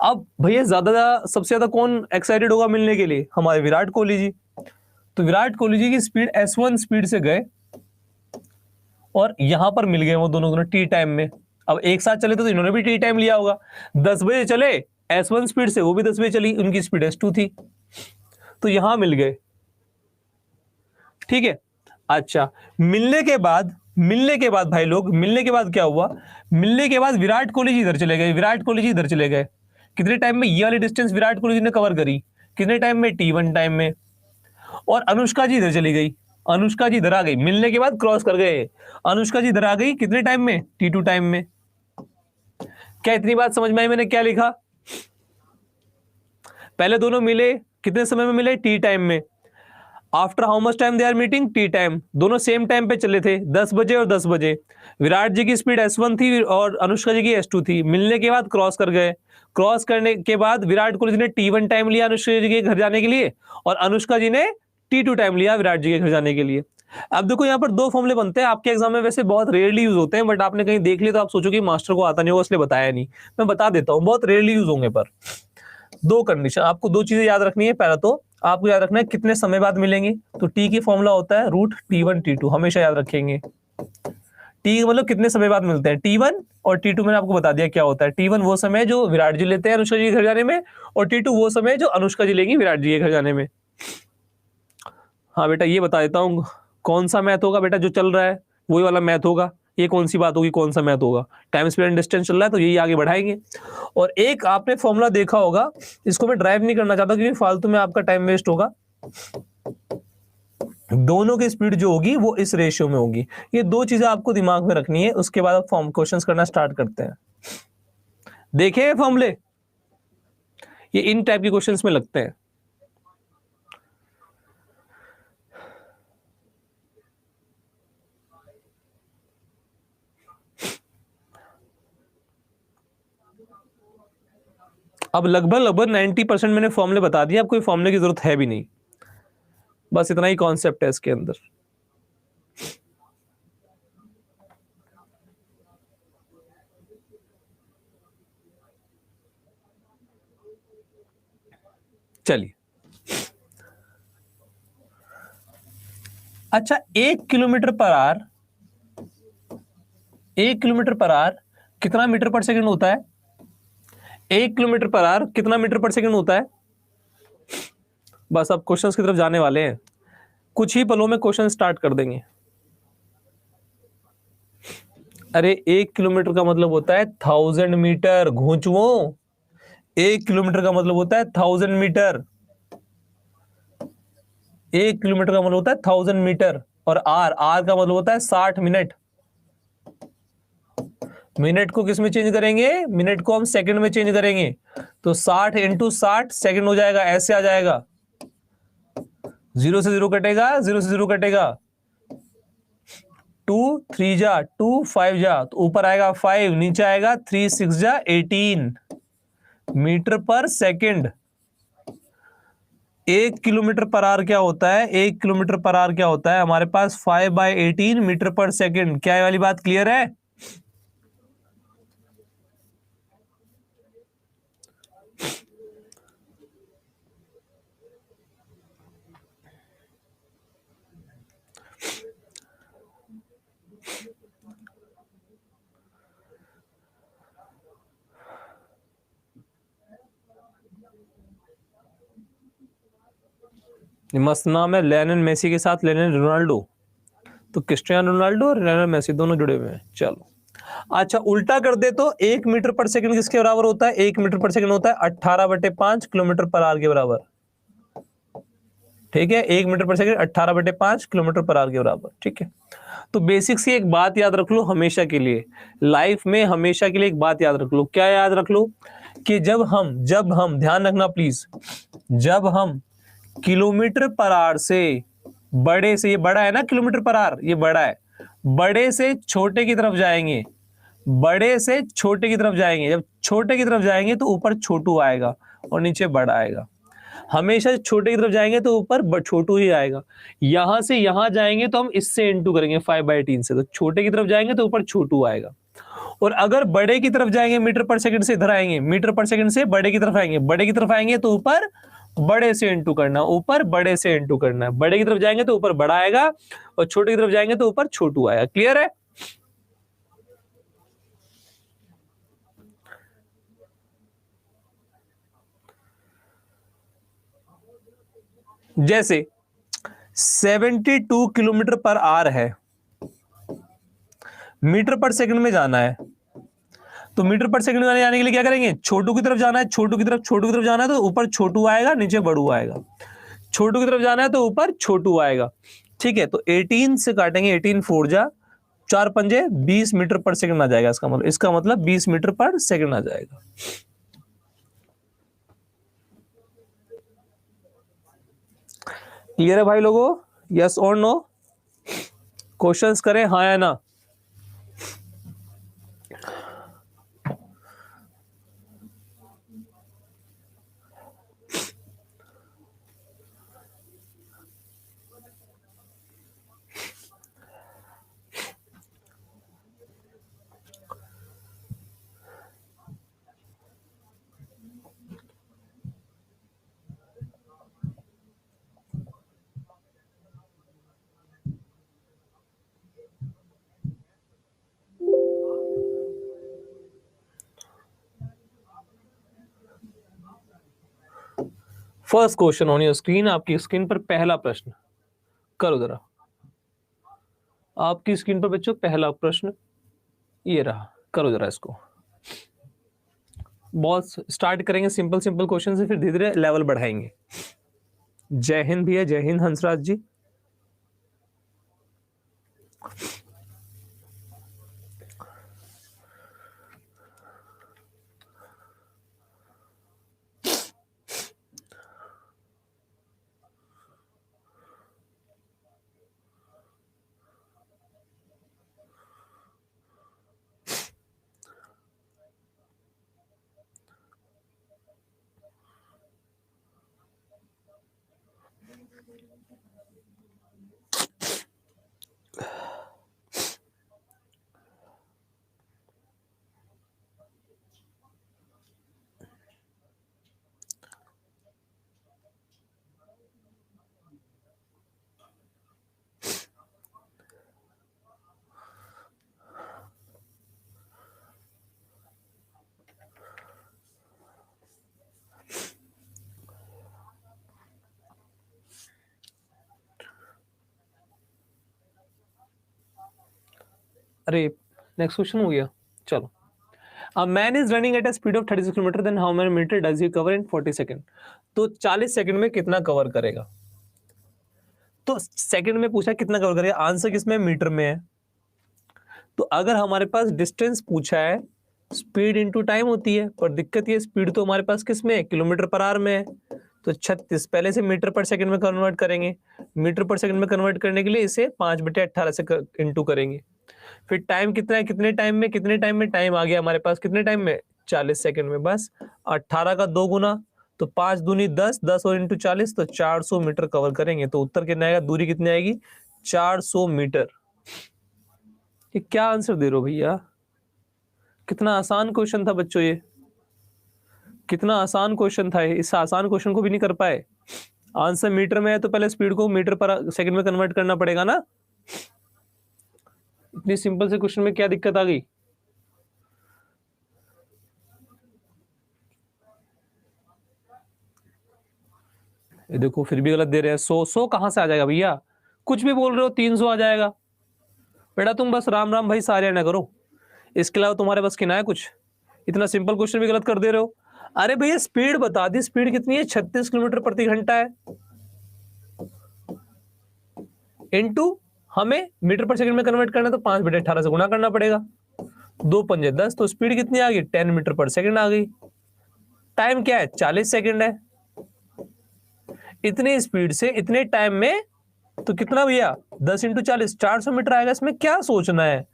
अब भैया सबसे ज्यादा कौन एक्साइटेड होगा मिलने के लिए, हमारे विराट कोहली जी। तो विराट कोहली जी की स्पीड S1 स्पीड से गए और यहां पर मिल गए वो दोनों दोनों टी टाइम में। अब एक साथ चले तो इन्होंने भी टी टाइम लिया होगा, 10 बजे चले S1 स्पीड से, वो भी 10 बजे चली, उनकी स्पीड S2 थी, तो यहां मिल गए। ठीक है, अच्छा, मिलने के बाद भाई लोग, मिलने के बाद क्या हुआ, मिलने के बाद विराट कोहली जी इधर चले गए, विराट कोहली जी इधर चले गए, कितने टाइम में ये वाली डिस्टेंस विराट कोहली जी ने कवर करी, कितने टाइम में, T1 टाइम में, और अनुष्का जी इधर चली गई, अनुष्का जी इधर आ गई, मिलने के बाद क्रॉस कर गए, अनुष्का जी इधर आ गई कितने टाइम में, T2 टाइम में। क्या इतनी बात समझ में आई मैंने क्या लिखा? पहले दोनों मिले, कितने समय में मिले, टी टाइम में। After how much time they are meeting, T time, दोनों सेम टाइम पे चले थे, 10 बजे और 10 बजे। विराट जी की स्पीड S1 थी और अनुष्का जी की S2 थी, मिलने के बाद क्रॉस कर गए, क्रॉस करने के बाद विराट कोहली जी ने T1 टाइम लिया अनुष्का जी के घर जाने के लिए, और अनुष्का जी ने T2 टाइम लिया विराट जी के घर जाने के लिए। अब देखो यहाँ पर दो फॉर्मूले बनते हैं, आपके एग्जाम में वैसे बहुत रेयरली यूज होते हैं, बट आपने कहीं देख लिया तो आप सोचो कि मास्टर को आता नहीं होगा इसलिए बताया नहीं, मैं बता देता हूँ, बहुत रेयरली यूज होंगे। पर दो कंडीशन, आपको दो चीजें याद रखनी है। पहला तो आपको याद रखना है कितने समय बाद मिलेंगे, तो टी की फॉर्मूला होता है √T1 T2, हमेशा याद रखेंगे। टी मतलब कितने समय बाद मिलते हैं, T1 और T2 मैंने आपको बता दिया क्या होता है। T1 वो समय जो विराट जी लेते हैं अनुष्का जी के घर जाने में, और T2 वो समय जो अनुष्का जी लेंगी विराट जी के घर जाने में। हाँ बेटा ये बता देता हूँ, कौन सा मैथ होगा बेटा जो चल रहा है, वही वाला मैथ होगा। ये कौन सी बात होगी, कौन सा मैथ होगा, टाइम स्पेस एंड डिस्टेंस चल रहा है तो यही आगे बढ़ाएंगे। और एक आपने फॉर्मूला देखा होगा, इसको मैं ड्राइव नहीं करना चाहता क्योंकि फालतू में आपका टाइम वेस्ट होगा। दोनों की स्पीड जो होगी वो इस रेशियो में होगी। ये दो चीजें आपको दिमाग में रखनी है, उसके बाद आप फॉर्म क्वेश्चंस करना स्टार्ट करते हैं। देखे फॉर्मूले, ये इन टाइप के क्वेश्चंस में लगते हैं। अब लगभग 90% मैंने फॉर्मूले बता दिए, अब कोई फॉर्मूले की जरूरत है भी नहीं, बस इतना ही कॉन्सेप्ट है इसके अंदर। चलिए, अच्छा 1 किलोमीटर पर आवर कितना मीटर पर सेकंड होता है? 1 किलोमीटर पर आवर कितना मीटर पर सेकंड होता है? बस अब क्वेश्चंस की तरफ जाने वाले हैं, कुछ ही पलों में क्वेश्चन स्टार्ट कर देंगे। अरे 1 किलोमीटर का मतलब होता है 1000 मीटर, घूंचुओं। 1 किलोमीटर का मतलब होता है 1000 मीटर। 1 किलोमीटर का मतलब होता है 1000 मीटर। और आर आर का मतलब होता है 60 मिनट। मिनट को किस में चेंज करेंगे? मिनट को हम सेकंड में चेंज करेंगे, तो 60 इंटू 60 सेकंड हो जाएगा, ऐसे आ जाएगा। 0 से 0 कटेगा, 0 से 0 कटेगा। 2 3 जा 2 5 जा, तो ऊपर आएगा 5, नीचे आएगा 3 6 जा 18 मीटर पर सेकंड। 1 किलोमीटर पर आवर क्या होता है? 1 किलोमीटर पर आवर क्या होता है हमारे पास? 5/18 मीटर पर सेकंड। क्या ये वाली बात क्लियर है? मस्त नाम है, लियोनेल मेसी के साथ लियोनेल रोनाल्डो, तो क्रिस्टियानो रोनाल्डो और लियोनेल मेसी दोनों जुड़े हुए हैं। चलो, अच्छा उल्टा कर दे तो 1 मीटर पर सेकंड किसके बराबर होता है? 1 मीटर पर सेकंड होता है 18/5 किलोमीटर पर आवर के बराबर। ठीक है, 1 मीटर पर सेकंड 18/5 किलोमीटर पर आवर के बराबर। ठीक है, तो बेसिक सी एक बात याद रख लो हमेशा के लिए, लाइफ में हमेशा के लिए एक बात याद रख लो। क्या याद रख लो? कि जब हम ध्यान रखना प्लीज, जब हम किलोमीटर पर आवर से बड़े से, ये बड़ा है ना किलोमीटर पर आवर, ये बड़ा है, बड़े से छोटे की तरफ जाएंगे, बड़े से छोटे की तरफ जाएंगे, जब छोटे की तरफ जाएंगे तो ऊपर छोटू आएगा और नीचे बड़ा आएगा। हमेशा छोटे की तरफ जाएंगे तो ऊपर छोटू ही आएगा। यहां से यहां जाएंगे तो हम इससे इंटू करेंगे 5/18 से, तो छोटे की तरफ जाएंगे तो ऊपर छोटू आएगा। और अगर बड़े की तरफ जाएंगे मीटर पर सेकंड से, इधर आएंगे मीटर पर सेकंड से बड़े की तरफ आएंगे, बड़े की तरफ आएंगे तो ऊपर बड़े से इंटू करना, ऊपर बड़े से इंटू करना है। बड़े की तरफ जाएंगे तो ऊपर बड़ा आएगा और छोटे की तरफ जाएंगे तो ऊपर छोटू आएगा। क्लियर है? जैसे 72 किलोमीटर पर आवर है, मीटर पर सेकंड में जाना है, तो मीटर पर सेकंड में जाने के लिए क्या करेंगे? छोटू की तरफ जाना है, छोटू की तरफ जाना है तो ऊपर छोटू आएगा नीचे बड़ू आएगा। छोटू की तरफ जाना है तो ऊपर छोटू आएगा। ठीक है, तो 18 से काटेंगे, 18 4 जा 4 पंजे 20 मीटर पर सेकंड आ जाएगा। इसका मतलब 20 मीटर पर सेकंड आ जाएगा। क्लियर है भाई लोगों? यस और नो? क्वेश्चंस करें हाँ या ना? First question on your screen, आपकी स्क्रीन पर पहला प्रश्न करो जरा। आपकी स्क्रीन पर बच्चों पहला प्रश्न ये रहा, करो जरा इसको। बहुत स्टार्ट करेंगे सिंपल सिंपल क्वेश्चन से, फिर धीरे धीरे लेवल बढ़ाएंगे। जय हिंद भैया, जय हिंद हंसराज जी। अरे नेक्स्ट क्वेश्चन हो गया, चलो। A man is running at a speed of 36 kilometre, then how many meter does he cover in 40 second? तो 40 सेकंड में कितना कवर करेगा? तो सेकंड में पूछा कितना कवर करेगा, आंसर किसमें, मीटर में है। तो अगर हमारे पास डिस्टेंस पूछा है, स्पीड इनटू टाइम होती है, पर दिक्कत ये स्पीड तो हमारे पास किसमें है, किलोमीटर पर आवर में है। तो 36 पहले से मीटर पर सेकंड में कन्वर्ट करेंगे, मीटर पर सेकंड में कन्वर्ट करने के लिए इसे 5/18 से इंटू करेंगे। फिर टाइम कितना है, कितने टाइम में, कितने टाइम में, टाइम आ गया हमारे पास कितने टाइम में, 40 सेकंड में। बस 18 का 2 गुना, तो 5 दूनी 10, 10 और इंटू 40, तो 400 मीटर कवर करेंगे। तो उत्तर कितना आएगा, दूरी कितनी आएगी, 400 मीटर। ये क्या आंसर दे रहे हो भैया, कितना आसान क्वेश्चन था बच्चों, ये कितना आसान क्वेश्चन था। इस आसान क्वेश्चन को भी नहीं कर पाए। आंसर मीटर में है तो पहले स्पीड को मीटर पर सेकंड में कन्वर्ट करना पड़ेगा ना। इतनी सिंपल से क्वेश्चन में क्या दिक्कत आ गई। ये देखो फिर भी गलत दे रहे हैं। 100 कहां से आ जाएगा भैया, कुछ भी बोल रहे हो, 300 आ जाएगा। बेटा तुम बस राम राम भाई सारे ना करो, इसके अलावा तुम्हारे बस की ना है कुछ। इतना सिंपल क्वेश्चन भी गलत कर दे रहे हो। अरे भैया स्पीड बता दी, स्पीड कितनी है, 36 किलोमीटर प्रति घंटा है, इनटू हमें मीटर पर सेकंड में कन्वर्ट करना है तो 5/18 से गुणा करना पड़ेगा। 2 पंजे 10, तो स्पीड कितनी आ गई, 10 मीटर पर सेकंड आ गई। टाइम क्या है, 40 सेकंड है। इतनी स्पीड से इतने टाइम में तो कितना भैया, 10 इंटू 40, 400 मीटर आएगा। इसमें क्या सोचना है।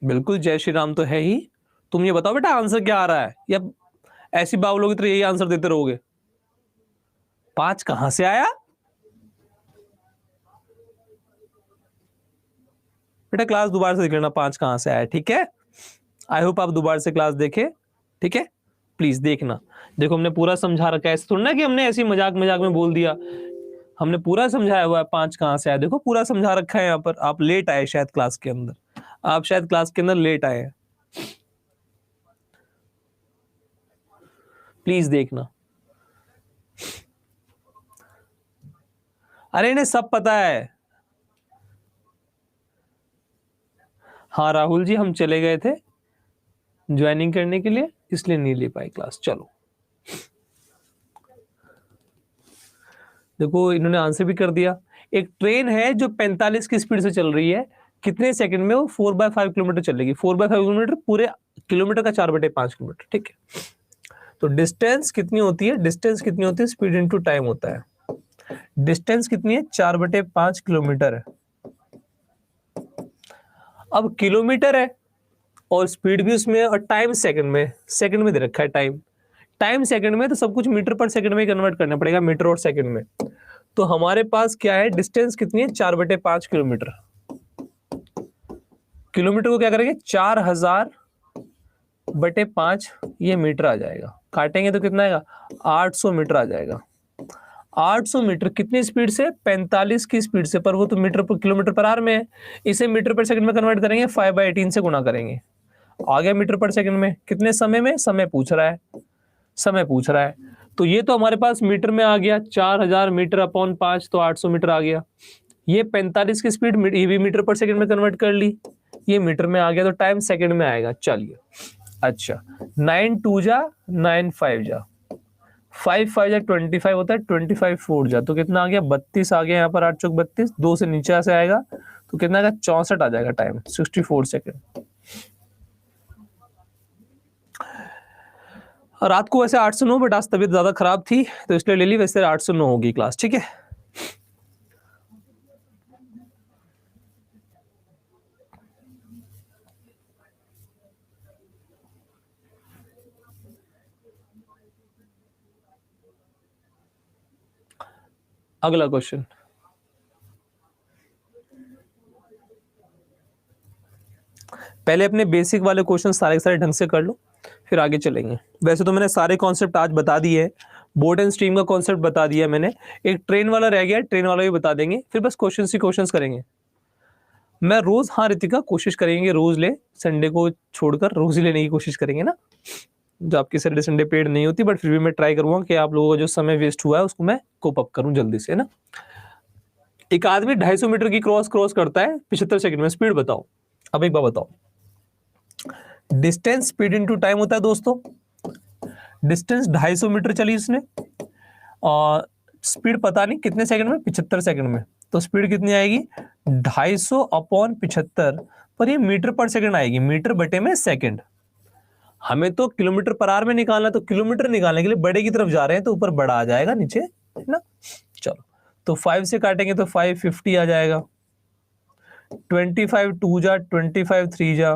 बिल्कुल जय श्री राम तो है ही। तुम ये बताओ बेटा आंसर क्या आ रहा है, या ऐसी बावलोगे तो यही आंसर देते रहोगे। 5 कहां से आया बेटा, क्लास दोबारा से देख लेना 5 कहां से आया, ठीक है। आई होप आप दोबारा से क्लास देखें, ठीक है, प्लीज देखना। देखो हमने पूरा समझा रखा है, ऐसे थोड़ा ना कि हमने ऐसी मजाक मजाक में बोल दिया, हमने पूरा समझाया हुआ है 5 कहां से आया। देखो पूरा समझा रखा है यहाँ पर। आप लेट आए शायद क्लास के अंदर, आप शायद क्लास के अंदर लेट आए हैं, प्लीज देखना। अरे इन्हें सब पता है। हाँ राहुल जी, हम चले गए थे ज्वाइनिंग करने के लिए, इसलिए नहीं ले पाए क्लास। चलो देखो इन्होंने आंसर भी कर दिया। एक ट्रेन है जो 45 की स्पीड से चल रही है, कितने सेकंड में वो 4/5 किलोमीटर चलेगी। 4/5 किलोमीटर पूरे किलोमीटर का 4/5 किलोमीटर, ठीक है। तो डिस्टेंस कितनी होती है, डिस्टेंस कितनी होती है, स्पीड इनटू टाइम होता है। डिस्टेंस कितनी है, 4/5 किलोमीटर है। अब किलोमीटर है और स्पीड भी उसमें, और टाइम सेकंड में, सेकंड में दे रखा है टाइम। टाइम सेकंड में तो सब कुछ मीटर पर सेकंड में कन्वर्ट करना पड़ेगा, मीटर और सेकंड में। तो हमारे पास क्या है, डिस्टेंस कितनी है, 4/5 किलोमीटर। किलोमीटर को क्या करेंगे, 4000/5, ये मीटर आ जाएगा। काटेंगे तो कितना आएगा, 800 मीटर आ जाएगा। 800 मीटर कितनी स्पीड से, 45 की स्पीड से, पर वो तो मीटर पर किलोमीटर पर आवर में है। इसे मीटर पर सेकंड में कन्वर्ट करेंगे, 5/18 से गुणा करेंगे। आ गया मीटर पर सेकंड में। कितने समय में? समय पूछ रहा है, समय पूछ रहा है। तो ये तो हमारे पास मीटर में आ गया 4000 मीटर अपॉन 5, तो 800 मीटर आ गया। ये 45 की स्पीड ये भी मीटर पर सेकंड में कन्वर्ट कर ली, ये मीटर में आ गया, तो टाइम सेकंड में आएगा। चलिए अच्छा, 9 2 जा 9 5 जा 5 5 जा 25 होता है, 25 4 जा तो कितना आ गया? 32 आ गया यहाँ पर, 8 चौक 32, 2 से नीचे से आएगा तो कितना आएगा? 64 आ जाएगा टाइम, 64 सेकंड। रात को वैसे 8 से 9, बट आज तबीयत ज्यादा खराब थी तो इसलिए ले ली, वैसे 8 से 9 होगी क्लास, ठीक है। अगला क्वेश्चन, पहले अपने बेसिक वाले क्वेश्चन सारे के सारे ढंग से कर लो, फिर आगे चलेंगे। वैसे तो मैंने सारे कॉन्सेप्ट आज बता दिए हैं, बोर्ड एंड स्ट्रीम का कॉन्सेप्ट बता दिया है मैंने, एक ट्रेन वाला रह गया, ट्रेन वाला भी बता देंगे, फिर बस क्वेश्चन ही क्वेश्चन करेंगे। मैं रोज, हाँ रितिका, कोशिश करेंगे रोज ले, संडे को छोड़कर रोज ही लेने की कोशिश करेंगे ना, जो आपकी सैटरडे संडे पेड नहीं होती, बट फिर भी मैं ट्राई करूंगा कि आप लोगों का जो समय वेस्ट हुआ है उसको मैं कोप अप करूं जल्दी से, है ना। एक आदमी 250 मीटर की क्रॉस करता है 75 सेकंड में, स्पीड बताओ। अब एक बार बताओ, डिस्टेंस स्पीड इनटू टाइम होता है दोस्तों। डिस्टेंस 250 मीटर चली इसने, और स्पीड पता नहीं कितने सेकंड में, 75 सेकंड में, तो स्पीड कितनी आएगी? 250 अपॉन 75, पर ये मीटर पर सेकंड आएगी, मीटर बटे में सेकंड। हमें तो किलोमीटर पर आवर में निकालना, तो किलोमीटर निकालने के लिए बड़े की तरफ जा रहे हैं तो ऊपर बड़ा आ जाएगा, नीचे, है ना। चलो, तो 5 से काटेंगे तो 550 आ जाएगा। 25 2 जा 25 3 जा,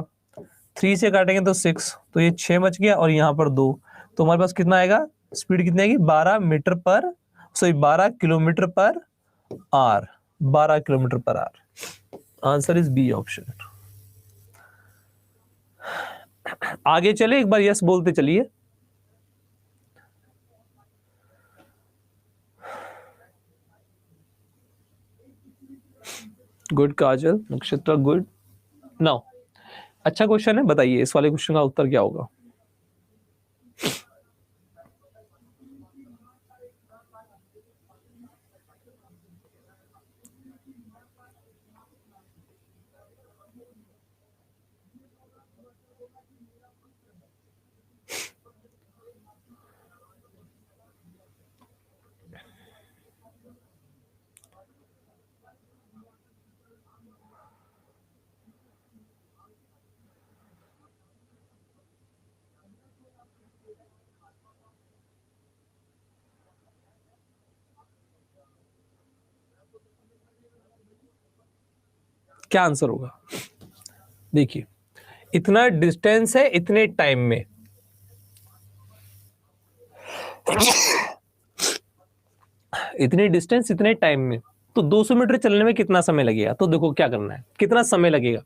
3 से काटेंगे तो 6, तो ये 6 बच गया, और यहाँ पर 2, तो हमारे पास कितना आएगा? स्पीड कितनी आएगी? 12 kilometre per hour, 12 kilometre per hour. Answer is B option. आगे चले, एक बार यस बोलते चलिए। गुड काजल, नक्षत्र, गुड। नाउ अच्छा क्वेश्चन है, बताइए इस वाले क्वेश्चन का उत्तर क्या होगा? क्या आंसर होगा? देखिए, इतना डिस्टेंस है इतने टाइम में, इतनी डिस्टेंस इतने टाइम में, तो 200 मीटर चलने में कितना समय लगेगा? तो देखो क्या करना है, कितना समय लगेगा,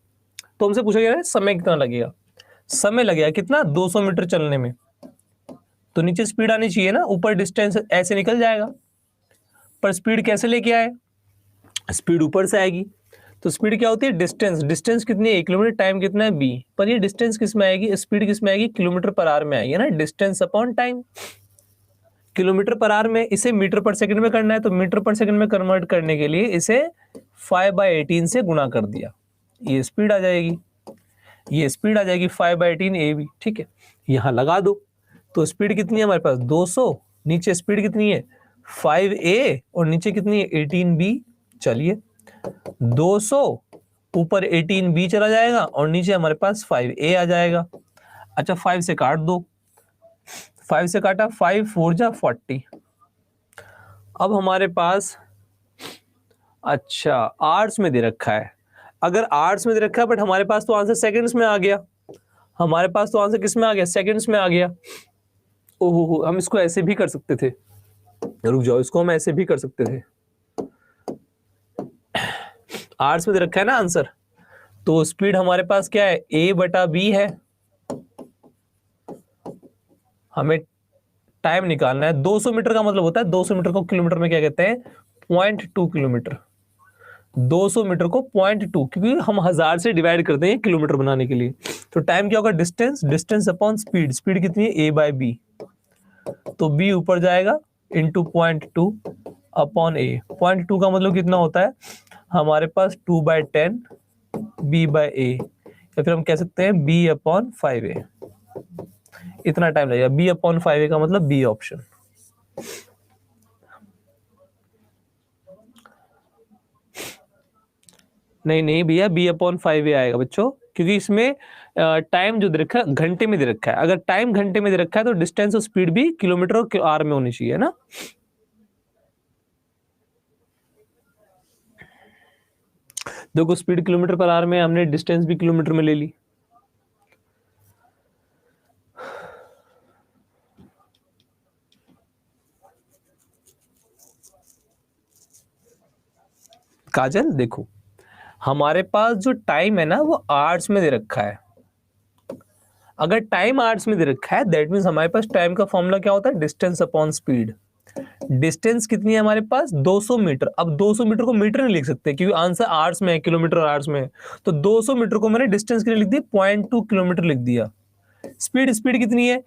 तो हमसे पूछा गया है समय कितना लगेगा। समय लगेगा कितना? 200 मीटर चलने में, तो नीचे स्पीड आनी चाहिए ना, ऊपर डिस्टेंस ऐसे निकल जाएगा, पर स्पीड कैसे लेके आए? स्पीड ऊपर से आएगी, तो स्पीड क्या होती है? डिस्टेंस, डिस्टेंस कितनी है? 1 किलोमीटर, टाइम कितना है? बी, पर ये डिस्टेंस किस में आएगी? स्पीड किस में आएगी? किलोमीटर पर आवर में आएगी ना, distance upon time. Kilometre per our में, इसे मीटर पर सेकंड में करना है, तो मीटर पर सेकंड में कन्वर्ट करने के लिए इसे 5/18 से गुणा कर दिया, ये स्पीड आ जाएगी, ये स्पीड आ जाएगी 5/18 ए बी, ठीक है। यहां लगा दो, तो स्पीड कितनी है हमारे पास? 200, नीचे स्पीड कितनी है? 5a, और नीचे कितनी है? 18b। चलिए, 200 ऊपर 18b चला जाएगा, और नीचे हमारे पास 5a आ जाएगा। अच्छा, 5 से काट दो, 5 से काटा, 5 4 जा 40। अब हमारे पास, अच्छा आर्ट्स में दे रखा है, अगर आर्ट्स में दे रखा है, बट हमारे पास तो आंसर सेकंड्स में आ गया, हमारे पास तो आंसर किस में आ गया? सेकंड्स में आ गया। ओहो, हम इसको ऐसे भी कर सकते थे, रुक जाओ, इसको हम ऐसे भी कर सकते थे। आर्ट्स में दे रखा है ना आंसर, तो स्पीड हमारे पास क्या है? a/b है, हमें टाइम निकालना है। 200 मीटर का मतलब होता है, 200 मीटर को किलोमीटर में क्या कहते हैं? 0.2 किलोमीटर। 200 मीटर को 0.2, क्योंकि हम 1000 से डिवाइड करते हैं किलोमीटर बनाने के लिए। तो टाइम क्या होगा, distance, distance upon speed, speed कितनी है a बाय बी, तो b ऊपर जाएगा इंटू 0.2 अपॉन a। 0.2 का मतलब कितना होता है हमारे पास 2/10 b बाय a, या फिर हम कह सकते हैं b अपॉन 5a। इतना टाइम लगेगा, b अपॉन 5a का मतलब बी ऑप्शन। नहीं नहीं भैया, b अपॉन 5a आएगा बच्चों, क्योंकि इसमें टाइम जो दे रखा है घंटे में दे रखा है। अगर टाइम घंटे में दे रखा है तो डिस्टेंस और स्पीड भी किलोमीटर और आर में होनी चाहिए ना। देखो स्पीड किलोमीटर पर आर में, हमने डिस्टेंस भी किलोमीटर में ले ली। काजल देखो, हमारे पास जो टाइम है ना वो आवर्स में दे रखा है। अगर टाइम आवर्स में दे रखा है दैट मींस हमारे पास टाइम का फॉर्मूला क्या होता है, डिस्टेंस अपॉन स्पीड। डिस्टेंस कितनी है हमारे पास, 200 मीटर। अब 200 मीटर को मीटर नहीं लिख सकते क्योंकि आंसर आवर्स में है, किलोमीटर आवर्स में है। तो 200 मीटर को मैंने डिस्टेंस के लिए लिख दिया 0.2 किलोमीटर लिख दिया। स्पीड, स्पीड कितनी है,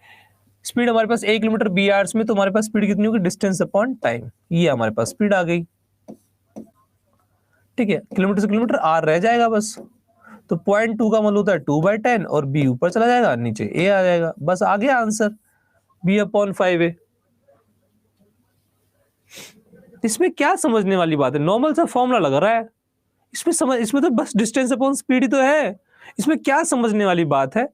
स्पीड हमारे पास 1 किलोमीटर बी आवर्स में, तो हमारे पास स्पीड कितनी होगी, डिस्टेंस अपॉन टाइम, ये हमारे पास स्पीड आ गई। ठीक है, किलोमीटर से किलोमीटर आर रह जाएगा बस। तो 0.2 का मतलब होता है 2/10 और बी ऊपर चला जाएगा, नीचे ए आ जाएगा, बस आ गया आंसर बी अपॉन 5a। इसमें क्या समझने वाली बात है, नॉर्मल सा फॉर्मूला लग रहा है। इसमें समझ, इसमें तो बस डिस्टेंस अपॉन स्पीड ही तो है, इसमें क्या समझने वाली बात है।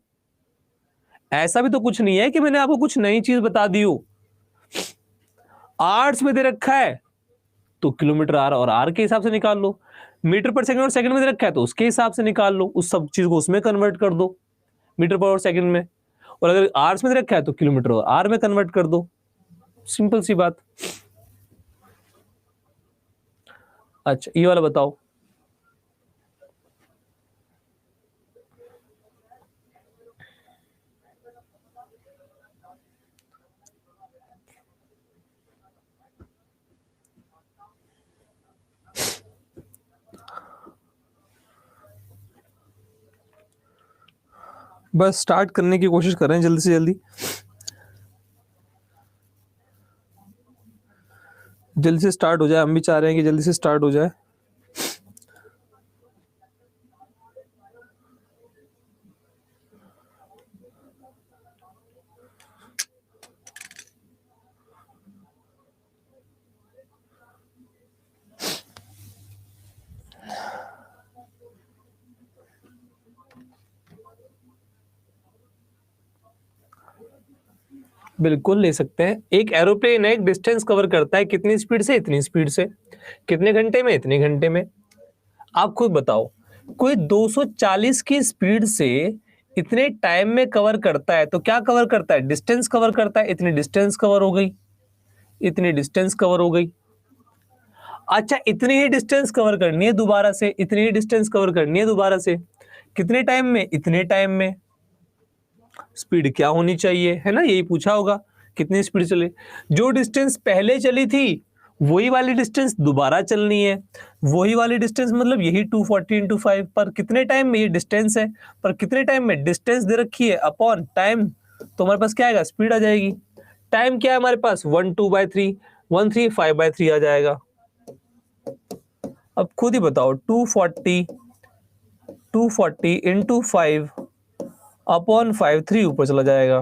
ऐसा भी तो कुछ नहीं है कि मैंने आपको कुछ नई चीज बता दी हो। आर्ट्स में दे रखा है तो किलोमीटर आर और आर के हिसाब से निकाल लो, मीटर पर सेकंड और सेकंड में दे रखा है तो उसके हिसाब से निकाल लो, उस सब चीज को उसमें कन्वर्ट कर दो मीटर पर और सेकंड में। और अगर आर्स में दे रखा है तो किलोमीटर और आर में कन्वर्ट कर दो, सिंपल सी बात। अच्छा ये वाला बताओ। बस स्टार्ट करने की कोशिश कर रहे हैं जल्दी से जल्दी, जल्दी से स्टार्ट हो जाए, हम भी चाह रहे हैं कि जल्दी से स्टार्ट हो जाए। बिल्कुल ले सकते हैं। एक एरोप्लेन है, एक डिस्टेंस कवर करता है कितनी स्पीड से, इतनी स्पीड से, कितने घंटे में, इतने घंटे में। आप खुद बताओ, कोई 240 की स्पीड से इतने टाइम में कवर करता है तो क्या कवर करता है, डिस्टेंस कवर करता है, इतनी डिस्टेंस कवर हो गई, इतनी डिस्टेंस कवर हो गई। अच्छा इतनी ही डिस्टेंस कवर करनी है दोबारा से, इतनी ही डिस्टेंस कवर करनी है दोबारा से, कितने टाइम में, इतने टाइम में। स्पीड क्या होनी चाहिए, है ना, यही पूछा होगा, कितनी स्पीड चले। जो डिस्टेंस पहले चली थी वही वाली डिस्टेंस दोबारा चलनी है। वही वाली डिस्टेंस मतलब यही 240 इंटू 5 पर कितने टाइम में, ये डिस्टेंस है पर कितने टाइम में, डिस्टेंस दे रखी है अपॉन टाइम, तो हमारे पास क्या आएगा, स्पीड आ जाएगी। टाइम क्या है हमारे पास, 1/2/3, 1/3 5/3 आ जाएगा। अब खुद ही बताओ, 240 इंटू 5 अपॉन 5, 3 ऊपर चला जाएगा,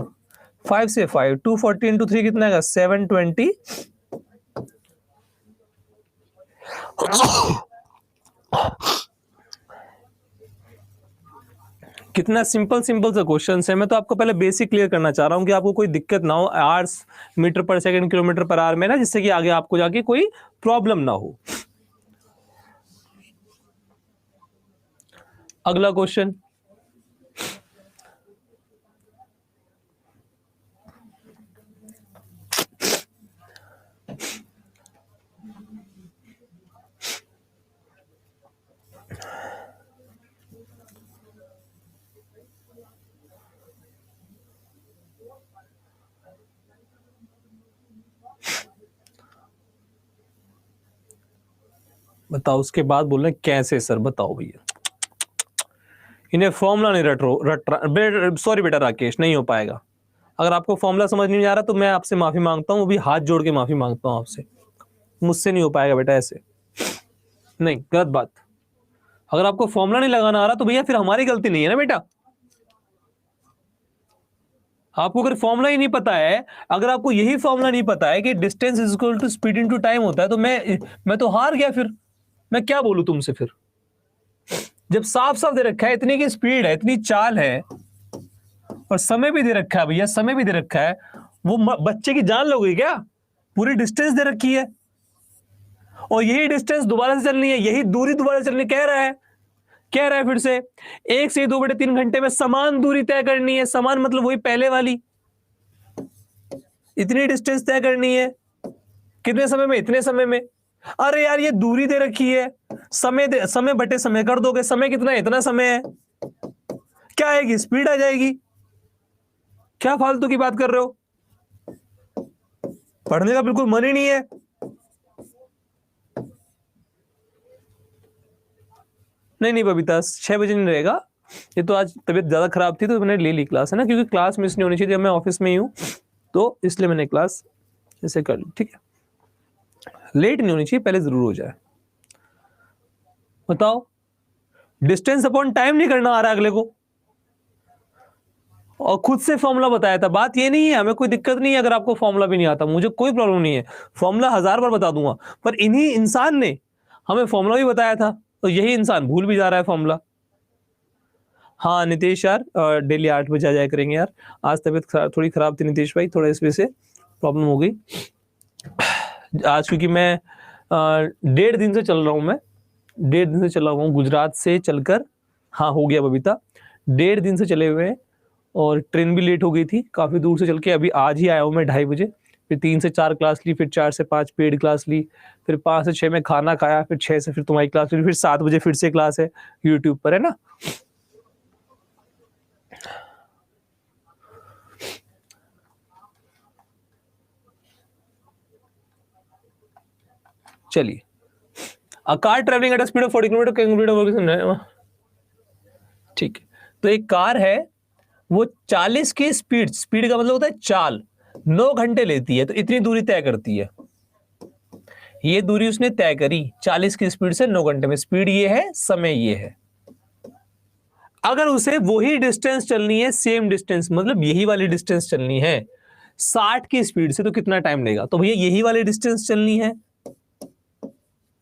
5 से 5, 240 इंटू 3 कितना आएगा, 720। कितना सिंपल सिंपल सा क्वेश्चन है। मैं तो आपको पहले बेसिक क्लियर करना चाह रहा हूं कि आपको कोई दिक्कत ना हो आवर्स, मीटर पर सेकंड, किलोमीटर पर आवर में ना, जिससे कि आगे आपको जाके कोई प्रॉब्लम ना हो। अगला क्वेश्चन, बताओ, उसके बाद बोल रहे हैं कैसे सर, बताओ भैया। इन्हें फॉर्मूला नहीं रट सॉरी बेटा राकेश, नहीं हो पाएगा। अगर आपको फॉर्मूला समझ नहीं आ रहा तो मैं आपसे माफी मांगता हूँ, वो भी हाथ जोड़ के माफी मांगता हूँ आपसे। मुझसे नहीं हो पाएगा बेटा ऐसे, नहीं, गलत बात। अगर आपको फॉर्मूला नहीं लगाना आ रहा तो भैया फिर हमारी गलती नहीं है ना बेटा। आपको अगर फॉर्मूला ही नहीं पता है, अगर आपको यही फॉर्मूला नहीं पता है कि distance is equal to speed into time होता है, तो मैं तो हार गया। फिर मैं क्या बोलूं तुमसे फिर, जब साफ साफ दे रखा है इतनी की स्पीड है, इतनी चाल है, और समय भी दे रखा है भैया, समय भी दे रखा है, वो बच्चे की जान लोगे क्या? पूरी डिस्टेंस दे रखी है, और यही डिस्टेंस दोबारा से चलनी है, यही दूरी दोबारा से चलनी कह रहा है फिर से 1 से 2/3 घंटे में समान दूरी तय करनी है। समान मतलब वही पहले वाली, इतनी डिस्टेंस तय करनी है। कितने समय में? इतने समय में। अरे यार ये दूरी दे रखी है, समय बटे समय कर दोगे, समय कितना है? इतना समय है, क्या आएगी? स्पीड आ जाएगी। क्या फालतू की बात कर रहे हो? पढ़ने का बिल्कुल मन ही नहीं है। नहीं बबीता, 6 बजे नहीं रहेगा। ये तो आज तबीयत ज्यादा खराब थी तो मैंने ले ली क्लास, है ना, क्योंकि क्लास मिस नहीं होनी चाहिए। मैं ऑफिस में ही हूँ तो इसलिए मैंने क्लास ऐसे कर ली, ठीक है। लेट नहीं होनी चाहिए, पहले जरूर हो जाए। बताओ, डिस्टेंस अपॉन टाइम नहीं करना आ रहा अगले को, और खुद से फॉर्मूला बताया था। बात ये नहीं है, हमें कोई दिक्कत नहीं है अगर आपको फॉर्मूला भी नहीं आता, मुझे कोई प्रॉब्लम नहीं है, फॉर्मूला 1000 बार बता दूंगा। पर इन्हीं इंसान ने हमें फॉर्मूला भी बताया था, तो यही इंसान भूल भी जा रहा है फॉर्मूला। हाँ नितेश यार, डेली 8 बजे आ जाया करेंगे यार। आज तबीयत थोड़ी खराब थी नितेश भाई, थोड़ा इस वजह से प्रॉब्लम हो गई आज, क्योंकि मैं 1.5 दिन से चल रहा हूँ। मैं 1.5 दिन से चला हुआ हूँ गुजरात से चलकर। हाँ हो गया बबीता, 1.5 दिन से चले हुए हैं, और ट्रेन भी लेट हो गई थी काफी दूर से चल के। अभी आज ही आया हूँ मैं 2:30 बजे, फिर 3 से 4 क्लास ली, फिर 4 से 5 पेड क्लास ली, फिर 5 से 6 में खाना खाया, फिर 6 से फिर तुम्हारी क्लास ली, फिर 7 बजे फिर से क्लास है यूट्यूब पर, है ना। चलिए, a car travelling at a speed of 40 kilometre, ठीक है। तो एक कार है, वो 40 की स्पीड का मतलब होता है चाल, 9 घंटे लेती है, तो इतनी दूरी तय करती है। ये दूरी उसने तय करी 40 की स्पीड से 9 घंटे में। स्पीड ये है, समय ये है। अगर उसे वही डिस्टेंस चलनी है, सेम डिस्टेंस मतलब यही वाली डिस्टेंस चलनी है 60 की स्पीड से, तो कितना टाइम लेगा? तो भैया यही वाली डिस्टेंस चलनी है,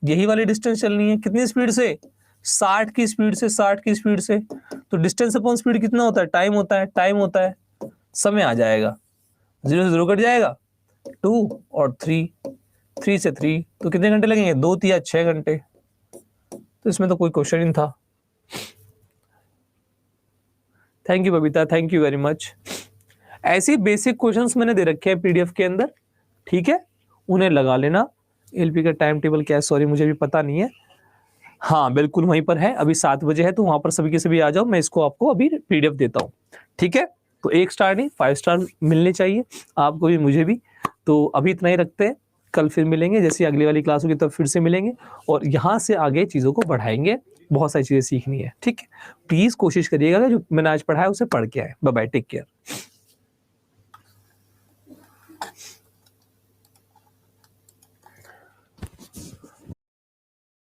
यही वाली डिस्टेंस चलनी है, कितनी स्पीड से? 60 की स्पीड से, 60 की स्पीड से। तो डिस्टेंस अपॉन स्पीड कितना होता है? टाइम होता है, टाइम होता है। समय आ जाएगा, 0 से 0 कट जाएगा, 2 और 3, 3 से 3, तो कितने घंटे लगेंगे? 2 या 6 घंटे। तो इसमें तो कोई क्वेश्चन ही नहीं था। Thank you Babita, thank you very much. ऐसी बेसिक क्वेश्चंस मैंने दे रखे हैं पीडीएफ के अंदर, ठीक है, उन्हें लगा लेना। एलपी का टाइम टेबल क्या है, सॉरी मुझे भी पता नहीं है। हाँ बिल्कुल वहीं पर है, अभी 7 बजे है, तो वहां पर सभी के सभी आ जाओ, मैं इसको आपको अभी पीडीएफ देता हूँ, ठीक है। तो 1 स्टार नहीं 5 स्टार मिलने चाहिए आपको भी, मुझे भी। तो अभी इतना ही रखते हैं, कल फिर मिलेंगे, जैसे अगली वाली क्लास होगी तब फिर से मिलेंगे, और यहाँ से आगे चीज़ों को बढ़ाएंगे। बहुत सारी चीज़ें सीखनी है, ठीक है। प्लीज़ कोशिश करिएगा कि जो मैंने आज पढ़ा है उसे पढ़ के आए। Bye bye, take care.